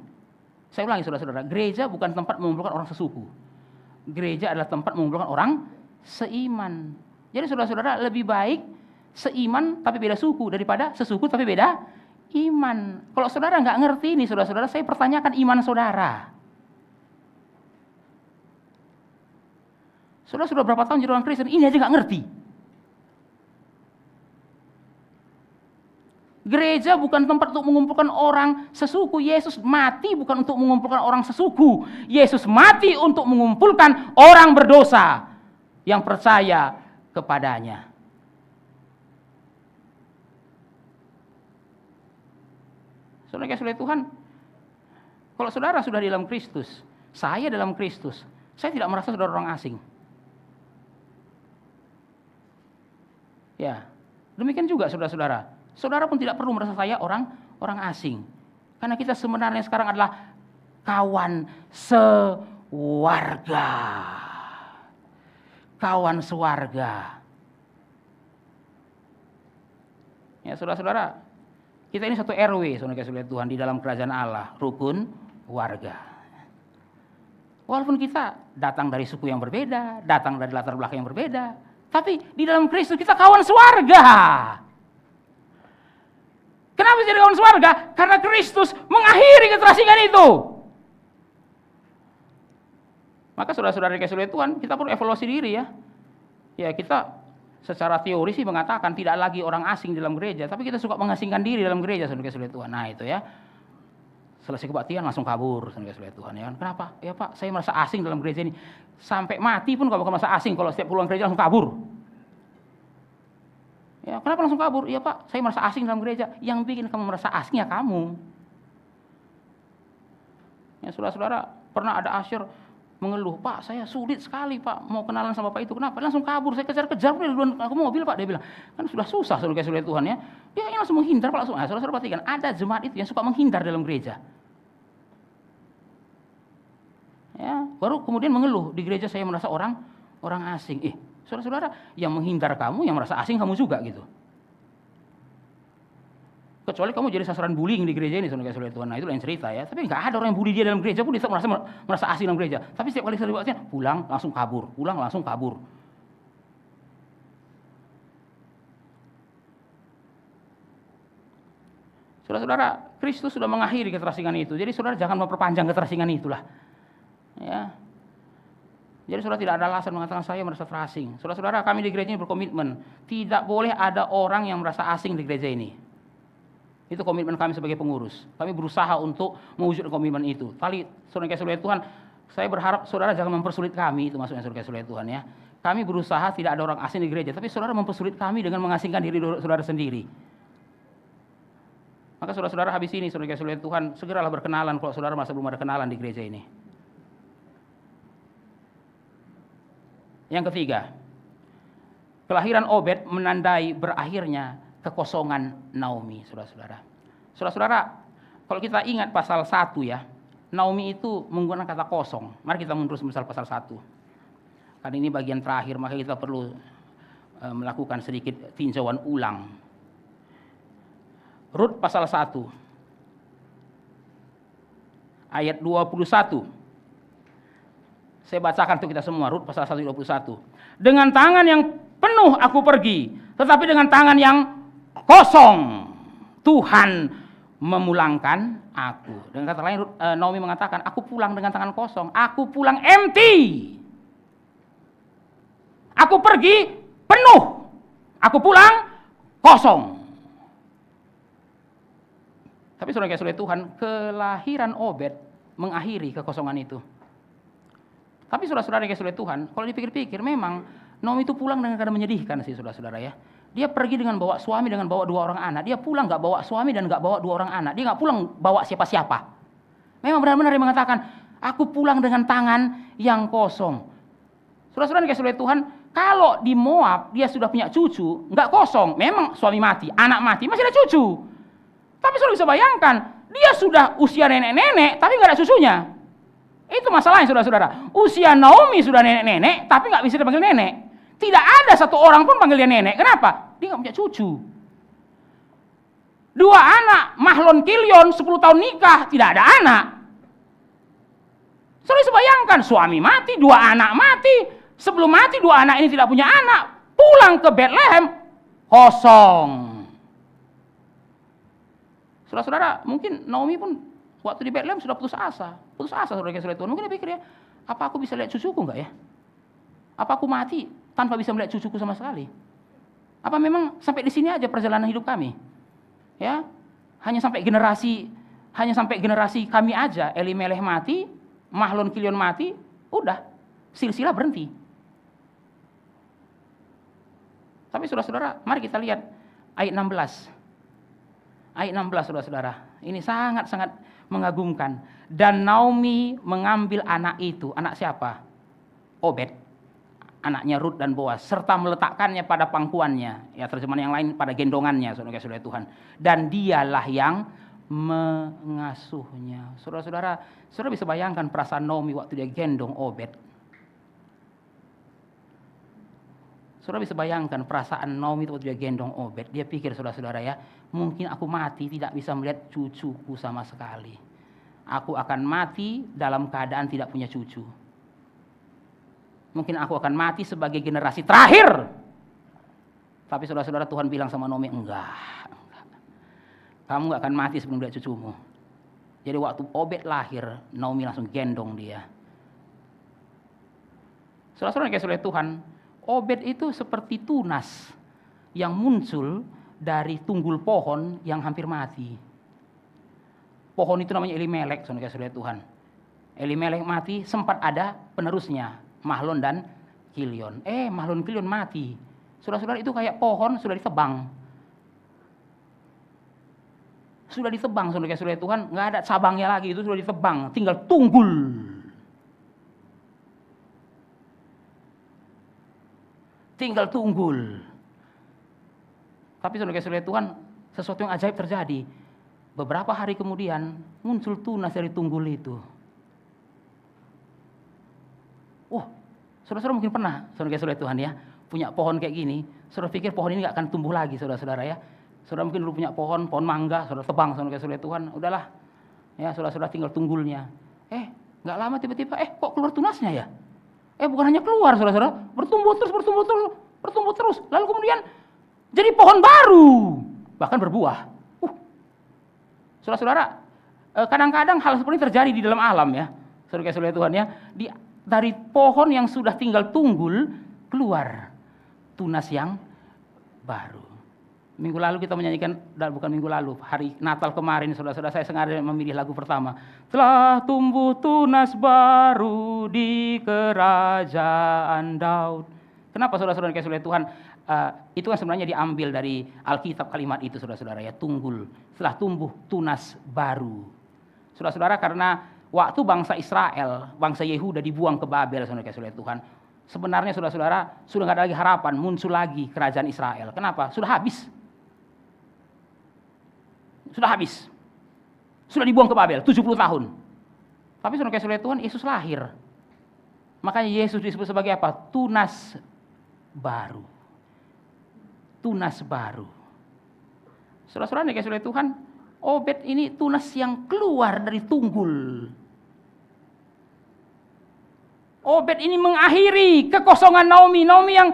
Saya ulangi saudara-saudara, gereja bukan tempat mengumpulkan orang sesuku. Gereja adalah tempat mengumpulkan orang seiman. Jadi saudara-saudara, lebih baik seiman tapi beda suku daripada sesuku tapi beda iman. Kalau saudara nggak ngerti ini, saudara-saudara, saya pertanyakan iman saudara. Saudara sudah berapa tahun jadi orang Kristen, ini aja nggak ngerti. Gereja bukan tempat untuk mengumpulkan orang sesuku. Yesus mati bukan untuk mengumpulkan orang sesuku. Yesus mati untuk mengumpulkan orang berdosa yang percaya kepadanya. Saudara Tuhan, kalau saudara sudah di dalam Kristus, saya dalam Kristus, saya tidak merasa saudara orang asing. Ya, demikian juga saudara-saudara. Saudara pun tidak perlu merasa saya orang asing. Karena kita sebenarnya sekarang adalah kawan sewarga. Kawan sewarga. Ya saudara-saudara, kita ini satu RW, saudara-saudara Tuhan, di dalam kerajaan Allah, rukun warga. Walaupun kita datang dari suku yang berbeda, datang dari latar belakang yang berbeda, tapi di dalam Kristus kita kawan sewarga. Kenapa jadi kawan sewarga? Karena Kristus mengakhiri keterasingan itu. Maka saudara-saudara dikasihi Tuhan, kita perlu evaluasi diri ya. Ya, kita secara teori sih mengatakan tidak lagi orang asing dalam gereja, tapi kita suka mengasingkan diri dalam gereja, saudara-saudara Tuhan. Nah, itu ya. Selesai kebaktian langsung kabur, saudara-saudara Tuhan ya. Kenapa? Ya Pak, saya merasa asing dalam gereja ini. Sampai mati pun kamu merasa asing kalau setiap pulang gereja langsung kabur. Ya, kenapa langsung kabur? Ya Pak, saya merasa asing dalam gereja. Yang bikin kamu merasa asing ya kamu. Ya saudara-saudara, pernah ada asyir mengeluh, Pak saya sulit sekali Pak, mau kenalan sama Pak itu. Kenapa? Langsung kabur, saya kejar-kejar duluan aku mobil Pak. Dia bilang, kan sudah susah saudara-saudara Tuhan ya. Dia langsung menghindar Pak, langsung. Nah, saudara-saudara perhatikan, ada jemaat itu yang suka menghindar dalam gereja. Ya, baru kemudian mengeluh, di gereja saya merasa orang asing. Saudara-saudara, yang menghindar kamu, yang merasa asing kamu juga gitu. Kecuali kamu jadi sasaran bullying di gereja ini, saudara-saudara Tuhan. Nah, itu lain cerita ya. Tapi nggak ada orang yang bully dia dalam gereja pun dia merasa asing dalam gereja. Tapi setiap kali saya pulang langsung kabur, pulang langsung kabur. Saudara-saudara, Kristus sudah mengakhiri keterasingan itu. Jadi saudara jangan memperpanjang keterasingan itulah. Ya. Jadi saudara tidak ada alasan mengatakan saya merasa terasing. Saudara-saudara, kami di gereja ini berkomitmen, tidak boleh ada orang yang merasa asing di gereja ini. Itu komitmen kami sebagai pengurus. Kami berusaha untuk mewujudkan komitmen itu. Tadi saudara-saudara Tuhan, saya berharap saudara jangan mempersulit kami, itu maksudnya saudara-saudara Tuhan ya. Kami berusaha tidak ada orang asing di gereja, tapi saudara mempersulit kami dengan mengasingkan diri saudara sendiri. Maka saudara-saudara habis ini saudara-saudara Tuhan, segeralah berkenalan kalau saudara masih belum ada kenalan di gereja ini. Yang ketiga, kelahiran Obed menandai berakhirnya kekosongan Naomi, saudara-saudara. Saudara-saudara, kalau kita ingat pasal 1 ya, Naomi itu menggunakan kata kosong. Mari kita mundur misal pasal 1. Karena ini bagian terakhir, maka kita perlu melakukan sedikit tinjauan ulang. Rut pasal 1, ayat 21. Saya bacakan untuk kita semua, Rut pasal 1 ayat 21. Dengan tangan yang penuh aku pergi, tetapi dengan tangan yang kosong Tuhan memulangkan aku. Dengan kata lain, Naomi mengatakan, aku pulang dengan tangan kosong, aku pulang empty. Aku pergi penuh, aku pulang kosong. Tapi saudara-saudara Tuhan, kelahiran Obed mengakhiri kekosongan itu. Tapi saudara-saudara Tuhan, kalau dipikir-pikir memang Naomi itu pulang dengan keadaan menyedihkan sih saudara-saudara ya. Dia pergi dengan bawa suami, dengan bawa 2 orang anak. Dia pulang nggak bawa suami dan nggak bawa 2 orang anak. Dia nggak pulang bawa siapa-siapa. Memang benar-benar dia mengatakan, aku pulang dengan tangan yang kosong. Saudara-saudara Tuhan, kalau di Moab dia sudah punya cucu, nggak kosong. Memang suami mati, anak mati, masih ada cucu. Tapi saudara bisa bayangkan, dia sudah usia nenek-nenek, tapi nggak ada cucunya. Itu masalahnya saudara-saudara. Usia Naomi sudah nenek-nenek, tapi nggak bisa dipanggil nenek. Tidak ada satu orang pun panggil dia nenek. Kenapa? Dia nggak punya cucu. 2 anak, Mahlon Kilion, 10 tahun nikah, tidak ada anak. Saudara bisa bayangkan, suami mati, 2 anak mati. Sebelum mati 2 anak ini tidak punya anak. Pulang ke Bethlehem, kosong. Saudara-saudara, mungkin Naomi pun waktu di Bethlehem sudah putus asa saudara-saudara Tuhan. Mungkin dia pikir ya, apa aku bisa lihat cucuku enggak ya? Apa aku mati tanpa bisa melihat cucuku sama sekali? Apa memang sampai di sini aja perjalanan hidup kami? Ya, hanya sampai generasi kami aja, Elimelech mati, Mahlon Kilion mati, udah silsilah berhenti. Tapi saudara-saudara, mari kita lihat ayat 16. Ayat 16 saudara-saudara. Ini sangat-sangat mengagumkan. Dan Naomi mengambil anak itu. Anak siapa? Obed. Anaknya Rut dan Boaz. Serta meletakkannya pada pangkuannya. Ya, terjemahan yang lain pada gendongannya, saudara-saudara Tuhan. Dan dialah yang mengasuhnya. Saudara-saudara, saudara bisa bayangkan perasaan Naomi waktu dia gendong Obed. Saudara bisa bayangkan perasaan Naomi waktu dia gendong Obed. Dia pikir, saudara-saudara ya, mungkin aku mati tidak bisa melihat cucuku sama sekali. Aku akan mati dalam keadaan tidak punya cucu. Mungkin aku akan mati sebagai generasi terakhir. Tapi saudara-saudara, Tuhan bilang sama Naomi, enggak. Kamu gak akan mati sebelum lihat cucumu. Jadi waktu Obed lahir, Naomi langsung gendong dia. Saudara-saudara yang kasih oleh Tuhan, Obed itu seperti tunas yang muncul dari tunggul pohon yang hampir mati. Pohon itu namanya Elimelech, saudara kasih oleh Tuhan. Elimelech mati, sempat ada penerusnya, Mahlon dan Kilion. Mahlon Kilion mati. Saudara-saudara, itu kayak pohon sudah ditebang. Sudah ditebang, saudara kasih oleh Tuhan, nggak ada cabangnya lagi, itu sudah ditebang, tinggal tunggul. Tinggal tunggul. Tapi saudara kasih oleh Tuhan, sesuatu yang ajaib terjadi. Beberapa hari kemudian muncul tunas dari tunggul itu. Saudara-saudara mungkin pernah, saudara kasih oleh Tuhan ya, punya pohon kayak gini. Saudara pikir pohon ini nggak akan tumbuh lagi, saudara-saudara ya. Saudara mungkin dulu punya pohon mangga, saudara tebang, saudara kasih oleh Tuhan, udahlah. Ya, saudara-saudara tinggal tunggulnya. Nggak lama tiba-tiba, kok keluar tunasnya ya? Bukan hanya keluar, saudara-saudara, bertumbuh terus. Lalu kemudian jadi pohon baru, bahkan berbuah. Saudara-saudara, kadang-kadang hal seperti ini terjadi di dalam alam ya, saudara kasih oleh Tuhan ya. Dari pohon yang sudah tinggal tunggul keluar tunas yang baru. Minggu lalu kita menyanyikan, bukan minggu lalu, hari Natal kemarin, saudara-saudara, saya sengaja memilih lagu pertama. Telah tumbuh tunas baru di kerajaan Daud. Kenapa saudara-saudara kasih oleh Tuhan? Itu kan sebenarnya diambil dari Alkitab kalimat itu, saudara-saudara ya, tunggul. Setelah tumbuh tunas baru. Saudara-saudara, karena waktu bangsa Israel, bangsa Yehuda dibuang ke Babel, saudara kasih oleh Tuhan. Sebenarnya saudara-saudara, sudah nggak ada lagi harapan muncul lagi kerajaan Israel. Kenapa? Sudah habis. Sudah dibuang ke Babel 70 tahun. Tapi saudara kasih oleh Tuhan, Yesus lahir. Makanya Yesus disebut sebagai apa? Tunas baru. Tunas baru. Saudara-saudara yang kasih oleh Tuhan, Obed ini tunas yang keluar dari tunggul. Obed ini mengakhiri kekosongan Naomi. Naomi yang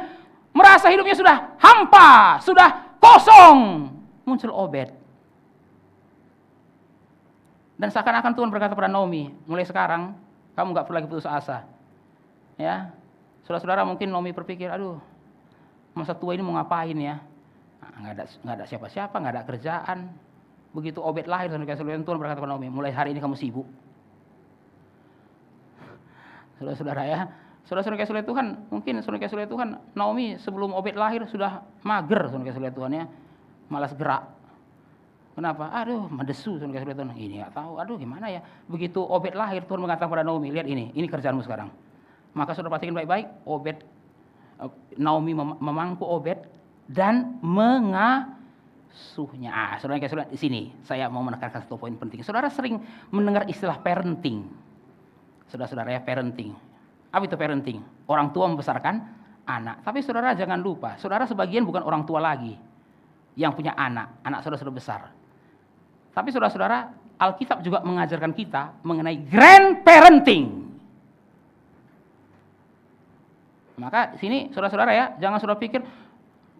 merasa hidupnya sudah hampa, sudah kosong. Muncul Obed. Dan seakan-akan Tuhan berkata pada Naomi, mulai sekarang kamu gak perlu lagi putus asa. Ya, saudara-saudara mungkin Naomi berpikir, aduh, masa tua ini mau ngapain ya? Nggak ada siapa-siapa, nggak ada kerjaan. Begitu Obed lahir, Tuhan berkata pada Naomi, mulai hari ini kamu sibuk. Saudara-saudara ya, saudara-saudara kasih oleh Tuhan, mungkin saudara kasih oleh Tuhan, Naomi sebelum Obed lahir sudah mager, saudara kasih oleh Tuhan ya, malas gerak. Kenapa? Aduh, mendesu, saudara kasih oleh Tuhan. Ini nggak tahu, aduh gimana ya. Begitu Obed lahir, Tuhan mengatakan pada Naomi, lihat ini kerjaanmu sekarang. Maka saudara perhatikan baik-baik, Naomi memangku Obed dan mengasuhnya. Saudara kasih oleh di sini, saya mau menekankan satu poin penting. Saudara sering mendengar istilah parenting. Saudara-saudara ya, parenting. Apa itu parenting? Orang tua membesarkan anak. Tapi saudara jangan lupa, saudara sebagian bukan orang tua lagi yang punya anak saudara sudah besar. Tapi saudara-saudara, Alkitab juga mengajarkan kita mengenai grandparenting. Maka sini saudara-saudara ya, jangan saudara pikir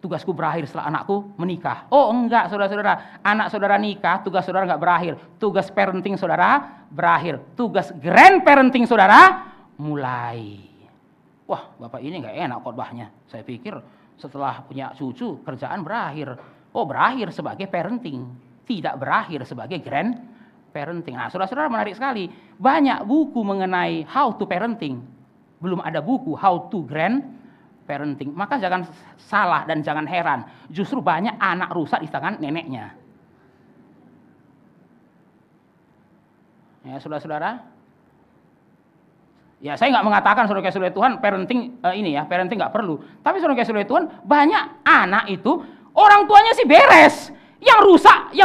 tugasku berakhir setelah anakku menikah. Oh enggak, saudara-saudara, anak saudara nikah, tugas saudara enggak berakhir. Tugas parenting saudara berakhir. Tugas grandparenting saudara mulai. Wah, Bapak ini enggak enak khotbahnya. Saya pikir setelah punya cucu kerjaan berakhir. Oh, berakhir sebagai parenting. tidak berakhir sebagai grandparenting. Nah, saudara-saudara, menarik sekali. Banyak buku mengenai how to parenting. Belum ada buku how to grandparenting. Maka jangan salah dan jangan heran. Justru banyak anak rusak di tangan neneknya. Ya, saudara-saudara. Ya, saya nggak mengatakan saudara kasih oleh Tuhan parenting parenting nggak perlu. Tapi saudara kasih oleh Tuhan, banyak anak itu orang tuanya sih beres. Yang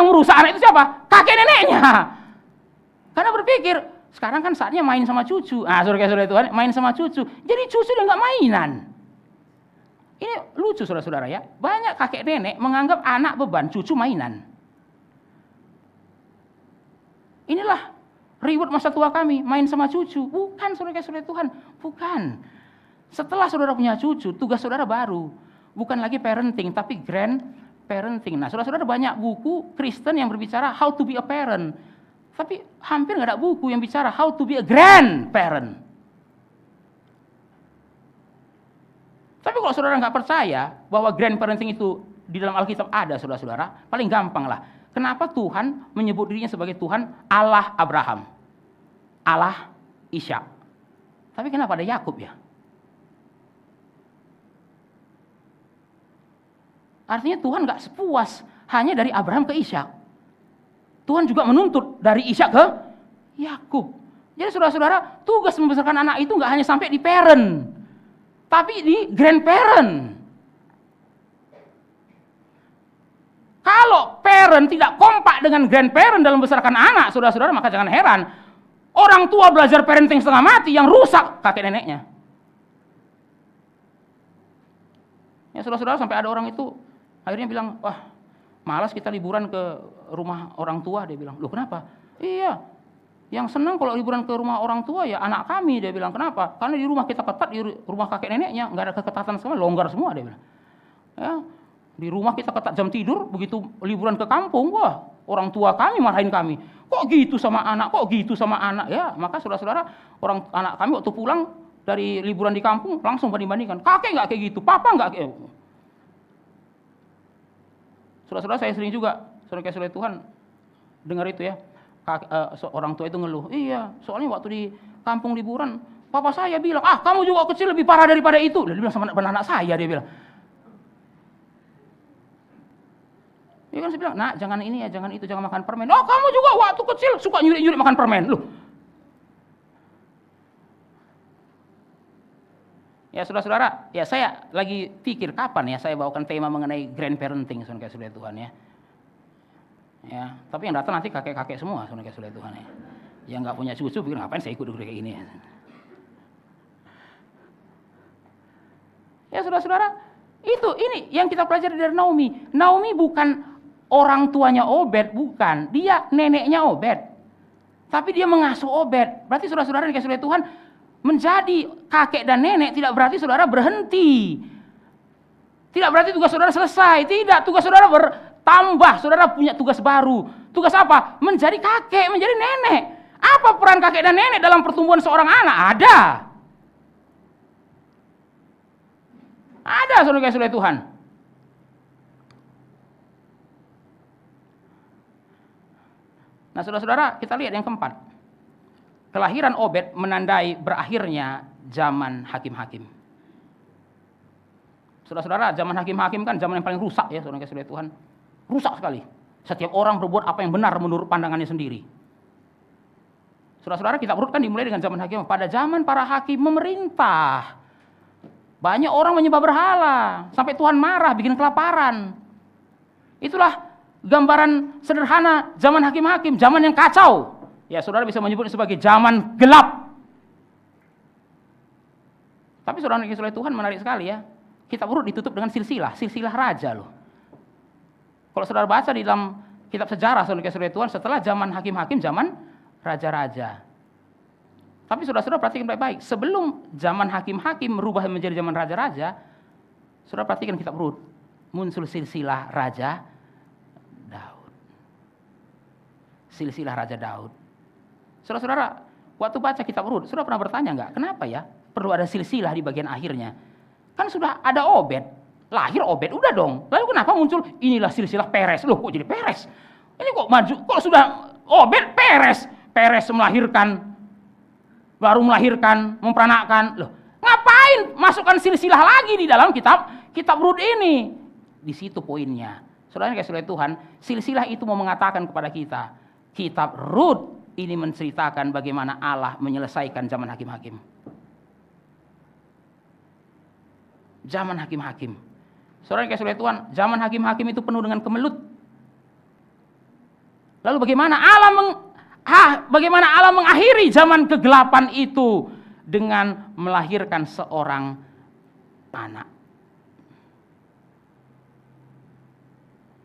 merusak anak itu siapa? Kakek neneknya. Karena berpikir sekarang kan saatnya main sama cucu. Ah, saudara kasih oleh Tuhan, main sama cucu. Jadi cucu udah nggak mainan. Ini lucu saudara-saudara ya. Banyak kakek nenek menganggap anak beban, cucu mainan. Inilah reward masa tua kami, main sama cucu. Bukan saudara kasih oleh Tuhan, bukan. Setelah saudara punya cucu, tugas saudara baru. Bukan lagi parenting, tapi grandparenting. Nah, saudara-saudara, banyak buku Kristen yang berbicara how to be a parent. Tapi hampir nggak ada buku yang bicara how to be a grandparent. Tapi kalau saudara nggak percaya bahwa grandparenting itu di dalam Alkitab ada, saudara-saudara, paling gampang lah. Kenapa Tuhan menyebut dirinya sebagai Tuhan Allah Abraham, Allah Ishak? Tapi kenapa ada Yakub ya? Artinya Tuhan nggak sepuas hanya dari Abraham ke Ishak. Tuhan juga menuntut dari Ishak ke Yakub. Jadi saudara-saudara, tugas membesarkan anak itu nggak hanya sampai di parent, tapi di grandparent. Kalau parent tidak kompak dengan grandparent dalam membesarkan anak, saudara-saudara, maka jangan heran orang tua belajar parenting setengah mati, yang rusak kakek neneknya. Ya, saudara-saudara, sampai ada orang itu akhirnya bilang, wah, malas kita liburan ke rumah orang tua. Dia bilang, loh kenapa? Iya, yang senang kalau liburan ke rumah orang tua ya anak kami. Dia bilang, kenapa? Karena di rumah kita ketat, di rumah kakek neneknya nggak ada keketatan semua, longgar semua. Dia bilang, ya, di rumah kita ketat jam tidur, begitu liburan ke kampung, wah, orang tua kami marahin kami. Kok gitu sama anak? Kok gitu sama anak? Ya, maka saudara-saudara, anak kami waktu pulang dari liburan di kampung langsung banding-bandingkan. Kakek nggak kayak gitu, papa nggak kayak. Saudara-saudara, saya sering juga, saudara kasih oleh Tuhan, dengar itu ya, orang tua itu ngeluh. Iya, soalnya waktu di kampung liburan, papa saya bilang, kamu juga kecil lebih parah daripada itu. Dia bilang sama anak saya, dia bilang. Dia kan saya bilang, nak, jangan ini ya, jangan itu, jangan makan permen. Oh, kamu juga waktu kecil suka nyuri-nyuri makan permen. Loh. Ya, saudara-saudara, ya saya lagi pikir kapan ya saya bawakan tema mengenai grandparenting, saudara kasih oleh Tuhan ya. Ya, tapi yang datang nanti kakek-kakek semua, saudara kasih oleh Tuhan ya. Yang nggak punya cucu, pikir ngapain saya ikut kayak ini ya. Ya, saudara-saudara, ini yang kita pelajari dari Naomi. Naomi bukan orang tuanya Obed, bukan. Dia neneknya Obed. Tapi dia mengasuh Obed. Berarti saudara-saudara dikasih oleh Tuhan, menjadi kakek dan nenek tidak berarti saudara berhenti. Tidak berarti tugas saudara selesai. Tidak, tugas saudara bertambah. Saudara punya tugas baru. Tugas apa? Menjadi kakek, menjadi nenek. Apa peran kakek dan nenek dalam pertumbuhan seorang anak? Ada, saudara kasih oleh Tuhan. Nah, saudara-saudara, kita lihat yang keempat. Kelahiran Obed menandai berakhirnya zaman hakim-hakim. Saudara-saudara, zaman hakim-hakim kan zaman yang paling rusak ya, saudara kasih oleh Tuhan. Rusak sekali. Setiap orang berbuat apa yang benar menurut pandangannya sendiri. Saudara-saudara, kita urutkan dimulai dengan zaman hakim. Pada zaman para hakim memerintah, banyak orang menyembah berhala, sampai Tuhan marah, bikin kelaparan. Itulah gambaran sederhana zaman hakim-hakim, zaman yang kacau. Ya, saudara bisa menyebutnya sebagai zaman gelap. Tapi saudara kasih oleh Tuhan, menarik sekali ya. Kitab Rut ditutup dengan silsilah raja loh. Kalau saudara baca di dalam kitab sejarah, saudara kasih oleh Tuhan, setelah zaman hakim-hakim, zaman raja-raja. Tapi saudara-saudara perhatikan baik-baik. Sebelum zaman hakim-hakim merubah menjadi zaman raja-raja, saudara perhatikan kitab Rut. Muncul silsilah raja Daud. Silsilah raja Daud. Saudara-saudara, waktu baca kitab Rut, saudara pernah bertanya nggak, kenapa ya perlu ada silsilah di bagian akhirnya? Kan sudah ada Obed, lahir Obed, udah dong. Lalu kenapa muncul inilah silsilah Peres? Loh, kok jadi Peres? Ini kok maju, kok sudah Obed Peres melahirkan, baru melahirkan, memperanakkan. Loh, ngapain masukkan silsilah lagi di dalam kitab Rut ini? Di situ poinnya. Saudara yang kasih oleh Tuhan, silsilah itu mau mengatakan kepada kita, kitab Rut ini menceritakan bagaimana Allah menyelesaikan zaman hakim-hakim. Zaman hakim-hakim. Saudara yang kasih oleh Tuhan, zaman hakim-hakim itu penuh dengan kemelut. Lalu bagaimana Allah mengakhiri zaman kegelapan itu dengan melahirkan seorang anak.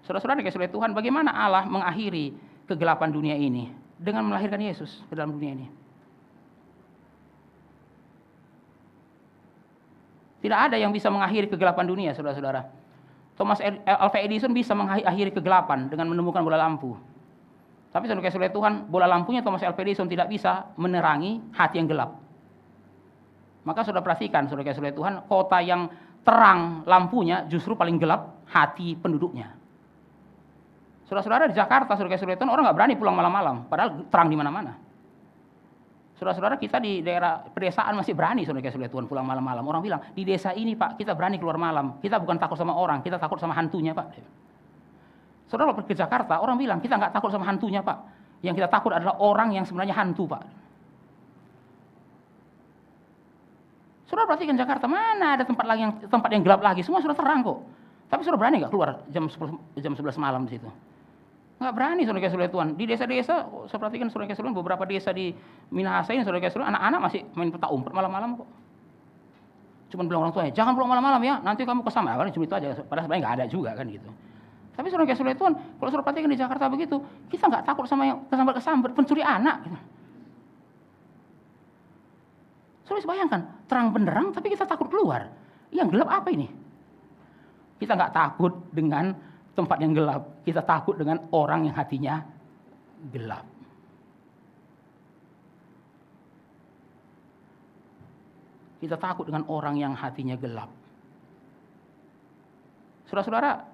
Saudara-saudara yang kasih oleh Tuhan, bagaimana Allah mengakhiri kegelapan dunia ini dengan melahirkan Yesus ke dalam dunia ini. Tidak ada yang bisa mengakhiri kegelapan dunia, saudara-saudara. Thomas Alva Edison bisa mengakhiri kegelapan dengan menemukan bola lampu. Tapi saudara kasih oleh Tuhan, bola lampunya Thomas Alva Edison tidak bisa menerangi hati yang gelap. Maka saudara perhatikan, saudara kasih oleh Tuhan, kota yang terang lampunya justru paling gelap hati penduduknya. Saudara-saudara di Jakarta, saudara kasih oleh Tuhan, orang nggak berani pulang malam-malam, padahal terang di mana-mana. Saudara-saudara kita di daerah pedesaan masih berani, saudara kasih oleh Tuhan, pulang malam-malam. Orang bilang, di desa ini Pak, kita berani keluar malam. Kita bukan takut sama orang, kita takut sama hantunya Pak. Saudara pergi ke Jakarta, orang bilang, kita nggak takut sama hantunya Pak. Yang kita takut adalah orang yang sebenarnya hantu Pak. Saudara perhatikan Jakarta, mana ada tempat yang gelap lagi, semua sudah terang kok. Tapi saudara berani nggak keluar jam 11 malam di situ? Nggak berani, saudara kasih oleh Tuhan. Di desa-desa, saya perhatikan saudara kasih oleh Tuhan, beberapa desa di Minahasa ini, saudara kasih oleh Tuhan, anak-anak masih main peta umpet malam-malam kok. Cuman bilang orang tuanya, jangan pulang malam-malam ya, nanti kamu kesama. Kan cuma itu aja, padahal sebenarnya nggak ada juga kan gitu. Tapi saudara kasih oleh Tuhan, kalau saudara perhatikan di Jakarta begitu, kita nggak takut sama yang kesambar-kesambar, pencuri anak. Gitu. Saudara bisa bayangkan, terang benderang tapi kita takut keluar. Yang gelap apa ini? Kita nggak takut dengan tempat yang gelap, kita takut dengan orang yang hatinya gelap. Kita takut dengan orang yang hatinya gelap. Saudara-saudara,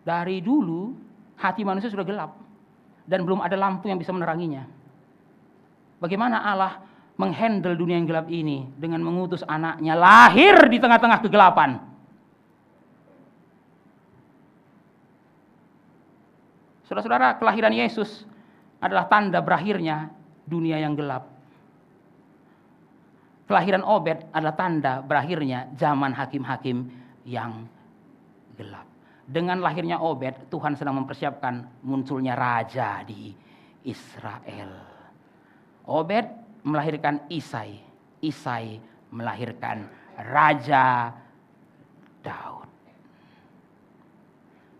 dari dulu hati manusia sudah gelap dan belum ada lampu yang bisa meneranginya. Bagaimana Allah menghandle dunia yang gelap ini dengan mengutus anaknya lahir di tengah-tengah kegelapan. Saudara-saudara, kelahiran Yesus adalah tanda berakhirnya dunia yang gelap. Kelahiran Obed adalah tanda berakhirnya zaman hakim-hakim yang gelap. Dengan lahirnya Obed, Tuhan sedang mempersiapkan munculnya raja di Israel. Obed melahirkan Isai. Isai melahirkan Raja Daud.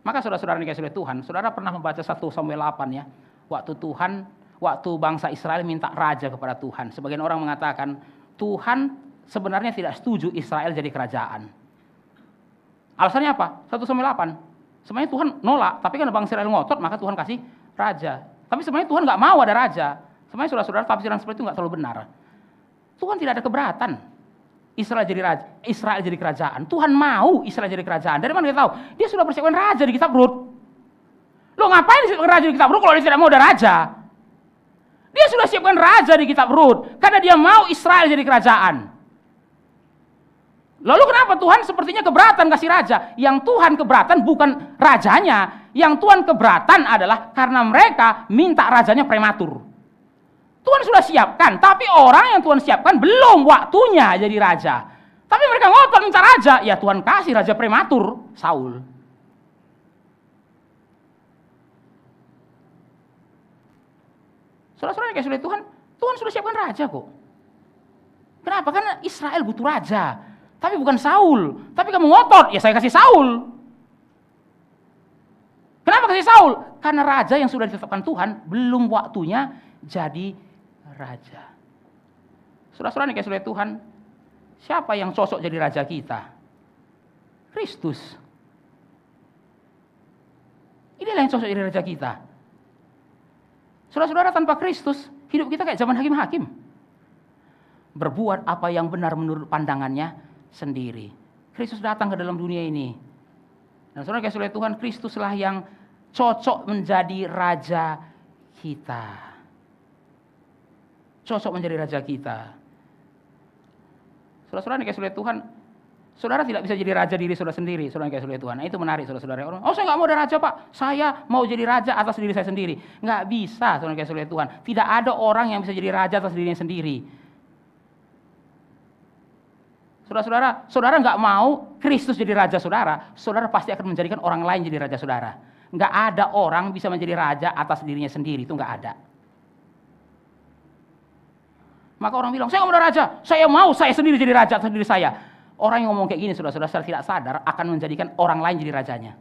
Maka saudara-saudara yang dikasihi oleh Tuhan, saudara pernah membaca 1 Samuel 8 ya. Waktu bangsa Israel minta raja kepada Tuhan. Sebagian orang mengatakan, Tuhan sebenarnya tidak setuju Israel jadi kerajaan. Alasannya apa? 1 Samuel 8. Sebenarnya Tuhan nolak, tapi kan bangsa Israel ngotot, maka Tuhan kasih raja. Tapi sebenarnya Tuhan nggak mau ada raja. Sebenarnya saudara-saudara tafsiran seperti itu nggak terlalu benar. Tuhan tidak ada keberatan Israel jadi kerajaan. Tuhan mau Israel jadi kerajaan. Dari mana kita tahu? Dia sudah persiapkan raja di kitab Rut. Lo ngapain disiapkan raja di kitab Rut kalau dia tidak mau ada raja? Dia sudah siapkan raja di kitab Rut karena dia mau Israel jadi kerajaan. Lalu kenapa Tuhan sepertinya keberatan kasih raja? Yang Tuhan keberatan bukan rajanya. Yang Tuhan keberatan adalah karena mereka minta rajanya prematur. Tuhan sudah siapkan, tapi orang yang Tuhan siapkan belum waktunya jadi raja. Tapi mereka ngotot minta raja, ya Tuhan kasih raja prematur, Saul. Saudara-saudara yang kasih oleh Tuhan, Tuhan sudah siapkan raja kok. Kenapa? Karena Israel butuh raja, tapi bukan Saul. Tapi kamu ngotot, ya saya kasih Saul. Kenapa kasih Saul? Karena raja yang sudah ditetapkan Tuhan belum waktunya jadi raja. Saudara-saudara yang dikasihi oleh Tuhan, siapa yang cocok jadi raja kita? Kristus. Inilah yang cocok jadi raja kita. Saudara-saudara, tanpa Kristus, hidup kita kayak zaman hakim-hakim. Berbuat apa yang benar menurut pandangannya sendiri. Kristus datang ke dalam dunia ini. Dan saudara dikasihi oleh Tuhan, Kristuslah yang cocok menjadi raja kita. Cocok menjadi raja kita. Saudara-saudara dikasih oleh Tuhan, saudara tidak bisa jadi raja diri saudara sendiri, saudara dikasih oleh Tuhan. Nah, itu menarik saudara-saudara. Orang, oh saya nggak mau ada raja Pak, saya mau jadi raja atas diri saya sendiri. Nggak bisa saudara dikasih oleh Tuhan. Tidak ada orang yang bisa jadi raja atas dirinya sendiri. Saudara-saudara, saudara nggak mau Kristus jadi raja saudara, saudara pasti akan menjadikan orang lain jadi raja saudara. Nggak ada orang bisa menjadi raja atas dirinya sendiri, itu nggak ada. Maka orang bilang, saya nggak mau ada raja, saya sendiri jadi raja atas diri saya. Orang yang ngomong kayak gini, saudara-saudara secara tidak sadar akan menjadikan orang lain jadi rajanya.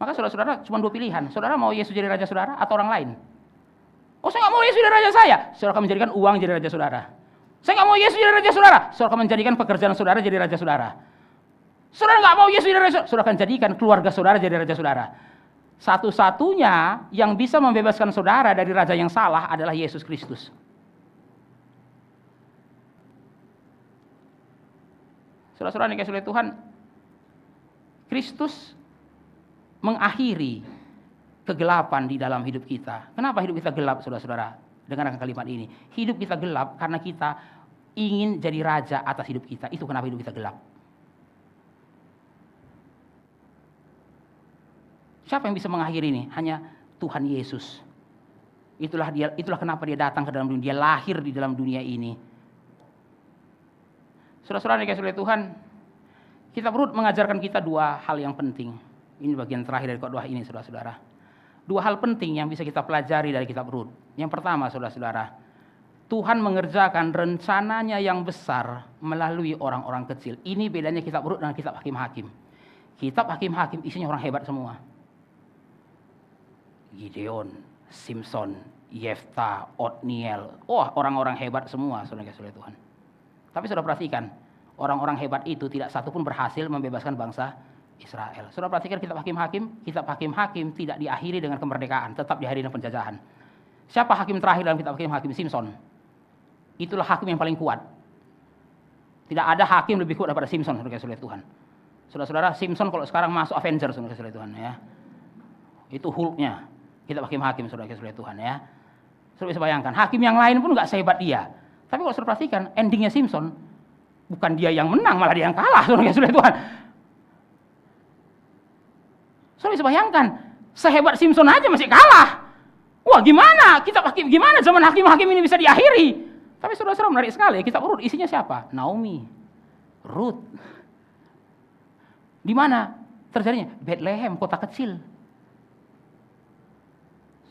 Maka saudara-saudara cuma dua pilihan, saudara mau Yesus jadi raja saudara atau orang lain. Oh saya nggak mau Yesus jadi raja saya, saudara akan menjadikan uang jadi raja saudara. Saya nggak mau Yesus jadi raja saudara, saudara akan menjadikan pekerjaan saudara jadi raja saudara. Saudara nggak mau Yesus jadi raja, saudara akan jadikan keluarga saudara jadi raja saudara. Satu-satunya yang bisa membebaskan saudara dari raja yang salah adalah Yesus Kristus. Saudara-saudara dikasih oleh Tuhan, Kristus mengakhiri kegelapan di dalam hidup kita. Kenapa hidup kita gelap, saudara-saudara? Dengarkan kalimat ini. Hidup kita gelap karena kita ingin jadi raja atas hidup kita. Itu kenapa hidup kita gelap. Siapa yang bisa mengakhiri ini? Hanya Tuhan Yesus. Itulah kenapa dia datang ke dalam dunia. Dia lahir di dalam dunia ini. Saudara-saudara dikasih oleh Tuhan, Kitab Rut mengajarkan kita dua hal yang penting. Ini bagian terakhir dari khotbah ini, saudara-saudara. Dua hal penting yang bisa kita pelajari dari Kitab Rut. Yang pertama, saudara-saudara, Tuhan mengerjakan rencananya yang besar melalui orang-orang kecil. Ini bedanya Kitab Rut dengan Kitab Hakim-Hakim. Kitab Hakim-Hakim isinya orang hebat semua. Gideon, Simson, Yefta, Otniel. Oh, orang-orang hebat semua, saudara-saudara Tuhan. Tapi saudara perhatikan, orang-orang hebat itu tidak satu pun berhasil membebaskan bangsa Israel. Saudara perhatikan Kitab Hakim-Hakim tidak diakhiri dengan kemerdekaan, tetap diakhiri dengan penjajahan. Siapa hakim terakhir dalam Kitab Hakim-Hakim? Simson. Itulah hakim yang paling kuat. Tidak ada hakim lebih kuat daripada Simson, saudara-saudara Tuhan. Saudara-saudara, Simson kalau sekarang masuk Avengers, saudara-saudara Tuhan ya. Itu Hulk-nya. Kitab Hakim-Hakim, saudara-saudara Tuhan ya. Saudara bisa bayangkan, hakim yang lain pun nggak sehebat dia. Tapi kalau saudara perhatikan, endingnya Simson bukan dia yang menang, malah dia yang kalah, saudara-saudara Tuhan. Saudara bisa bayangkan, sehebat Simson aja masih kalah. Wah gimana, gimana zaman hakim-hakim ini bisa diakhiri? Tapi saudara-saudara menarik sekali, Kitab Rut isinya siapa? Naomi, Ruth. Di mana terjadinya? Bethlehem, kota kecil.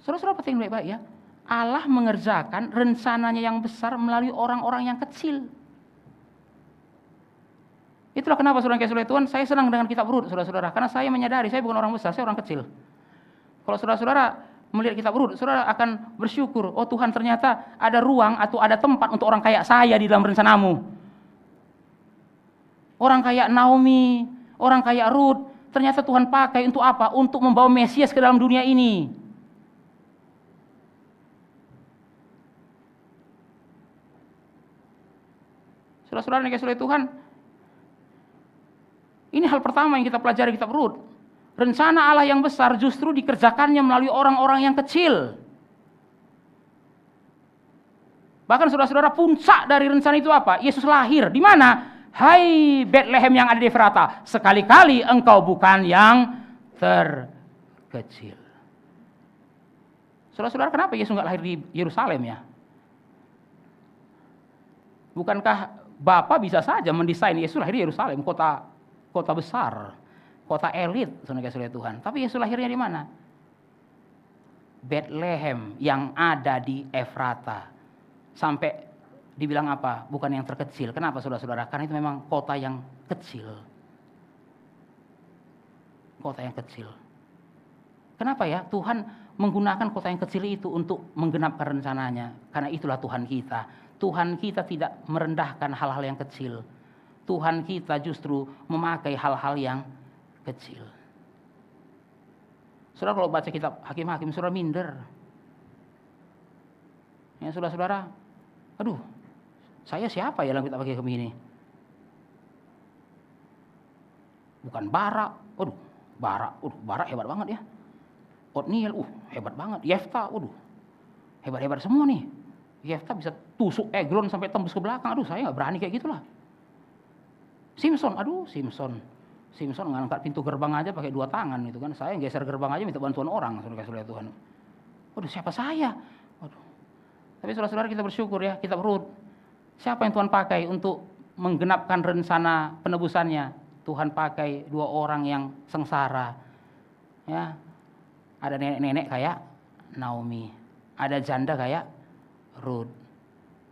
Saudara-saudara perhatikan baik-baik ya. Allah mengerjakan rencananya yang besar melalui orang-orang yang kecil. Itulah kenapa saudara-saudara Tuhan, saya senang dengan Kitab Rut, saudara-saudara. Karena saya menyadari, saya bukan orang besar, saya orang kecil. Kalau saudara-saudara melihat Kitab Rut, saudara akan bersyukur, oh Tuhan ternyata ada ruang atau ada tempat untuk orang kayak saya di dalam rencanamu. Orang kayak Naomi, orang kayak Rut, ternyata Tuhan pakai untuk apa? Untuk membawa Mesias ke dalam dunia ini. Saudara-saudara yang dikasihi oleh Tuhan, ini hal pertama yang kita pelajari Kitab Rut. Rencana Allah yang besar justru dikerjakannya melalui orang-orang yang kecil. Bahkan saudara-saudara, puncak dari rencana itu apa? Yesus lahir. Di mana? Hai Bethlehem yang ada di Efrata, sekali-kali engkau bukan yang terkecil. Saudara-saudara, kenapa Yesus nggak lahir di Yerusalem ya? Bukankah Bapa bisa saja mendesain Yesus lahir di Yerusalem, kota besar, kota elit, saudara-saudara Tuhan. Tapi Yesus lahirnya di mana? Bethlehem yang ada di Efrata. Sampai dibilang apa? Bukan yang terkecil. Kenapa saudara-saudara? Karena itu memang kota yang kecil. Kota yang kecil. Kenapa ya? Tuhan menggunakan kota yang kecil itu untuk menggenapkan rencananya. Karena itulah Tuhan kita. Tuhan kita tidak merendahkan hal-hal yang kecil. Tuhan kita justru memakai hal-hal yang kecil. Saudara kalau baca Kitab Hakim-Hakim, saudara minder. Ya saudara-saudara, aduh, saya siapa ya dalam Kitab Hakim ini? Bukan Barak, Barak hebat banget ya. Otniel, hebat banget. Yefta, hebat-hebat semua nih. Yefta bisa tusuk Eglon sampai tembus ke belakang. Saya nggak berani kayak gitulah. Simpson ngangkat pintu gerbang aja pakai 2 tangan gitu kan. Saya geser gerbang aja minta bantuan orang, saudara-saudara Tuhan. Siapa saya? Tapi saudara-saudara, kita bersyukur ya, kita berut. Siapa yang Tuhan pakai untuk menggenapkan rencana penebusannya? Tuhan pakai 2 orang yang sengsara. Ya. Ada nenek-nenek kayak Naomi, ada janda kayak Ruth.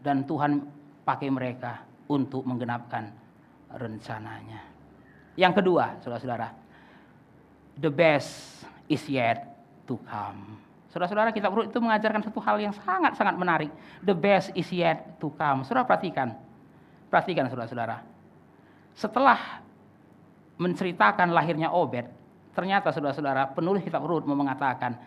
Dan Tuhan pakai mereka untuk menggenapkan rencananya. Yang kedua, saudara-saudara, the best is yet to come. Saudara-saudara, kitab Rut itu mengajarkan satu hal yang sangat-sangat menarik. The best is yet to come. Saudara perhatikan saudara-saudara. Setelah menceritakan lahirnya Obed, ternyata saudara-saudara, penulis kitab Rut mengatakan,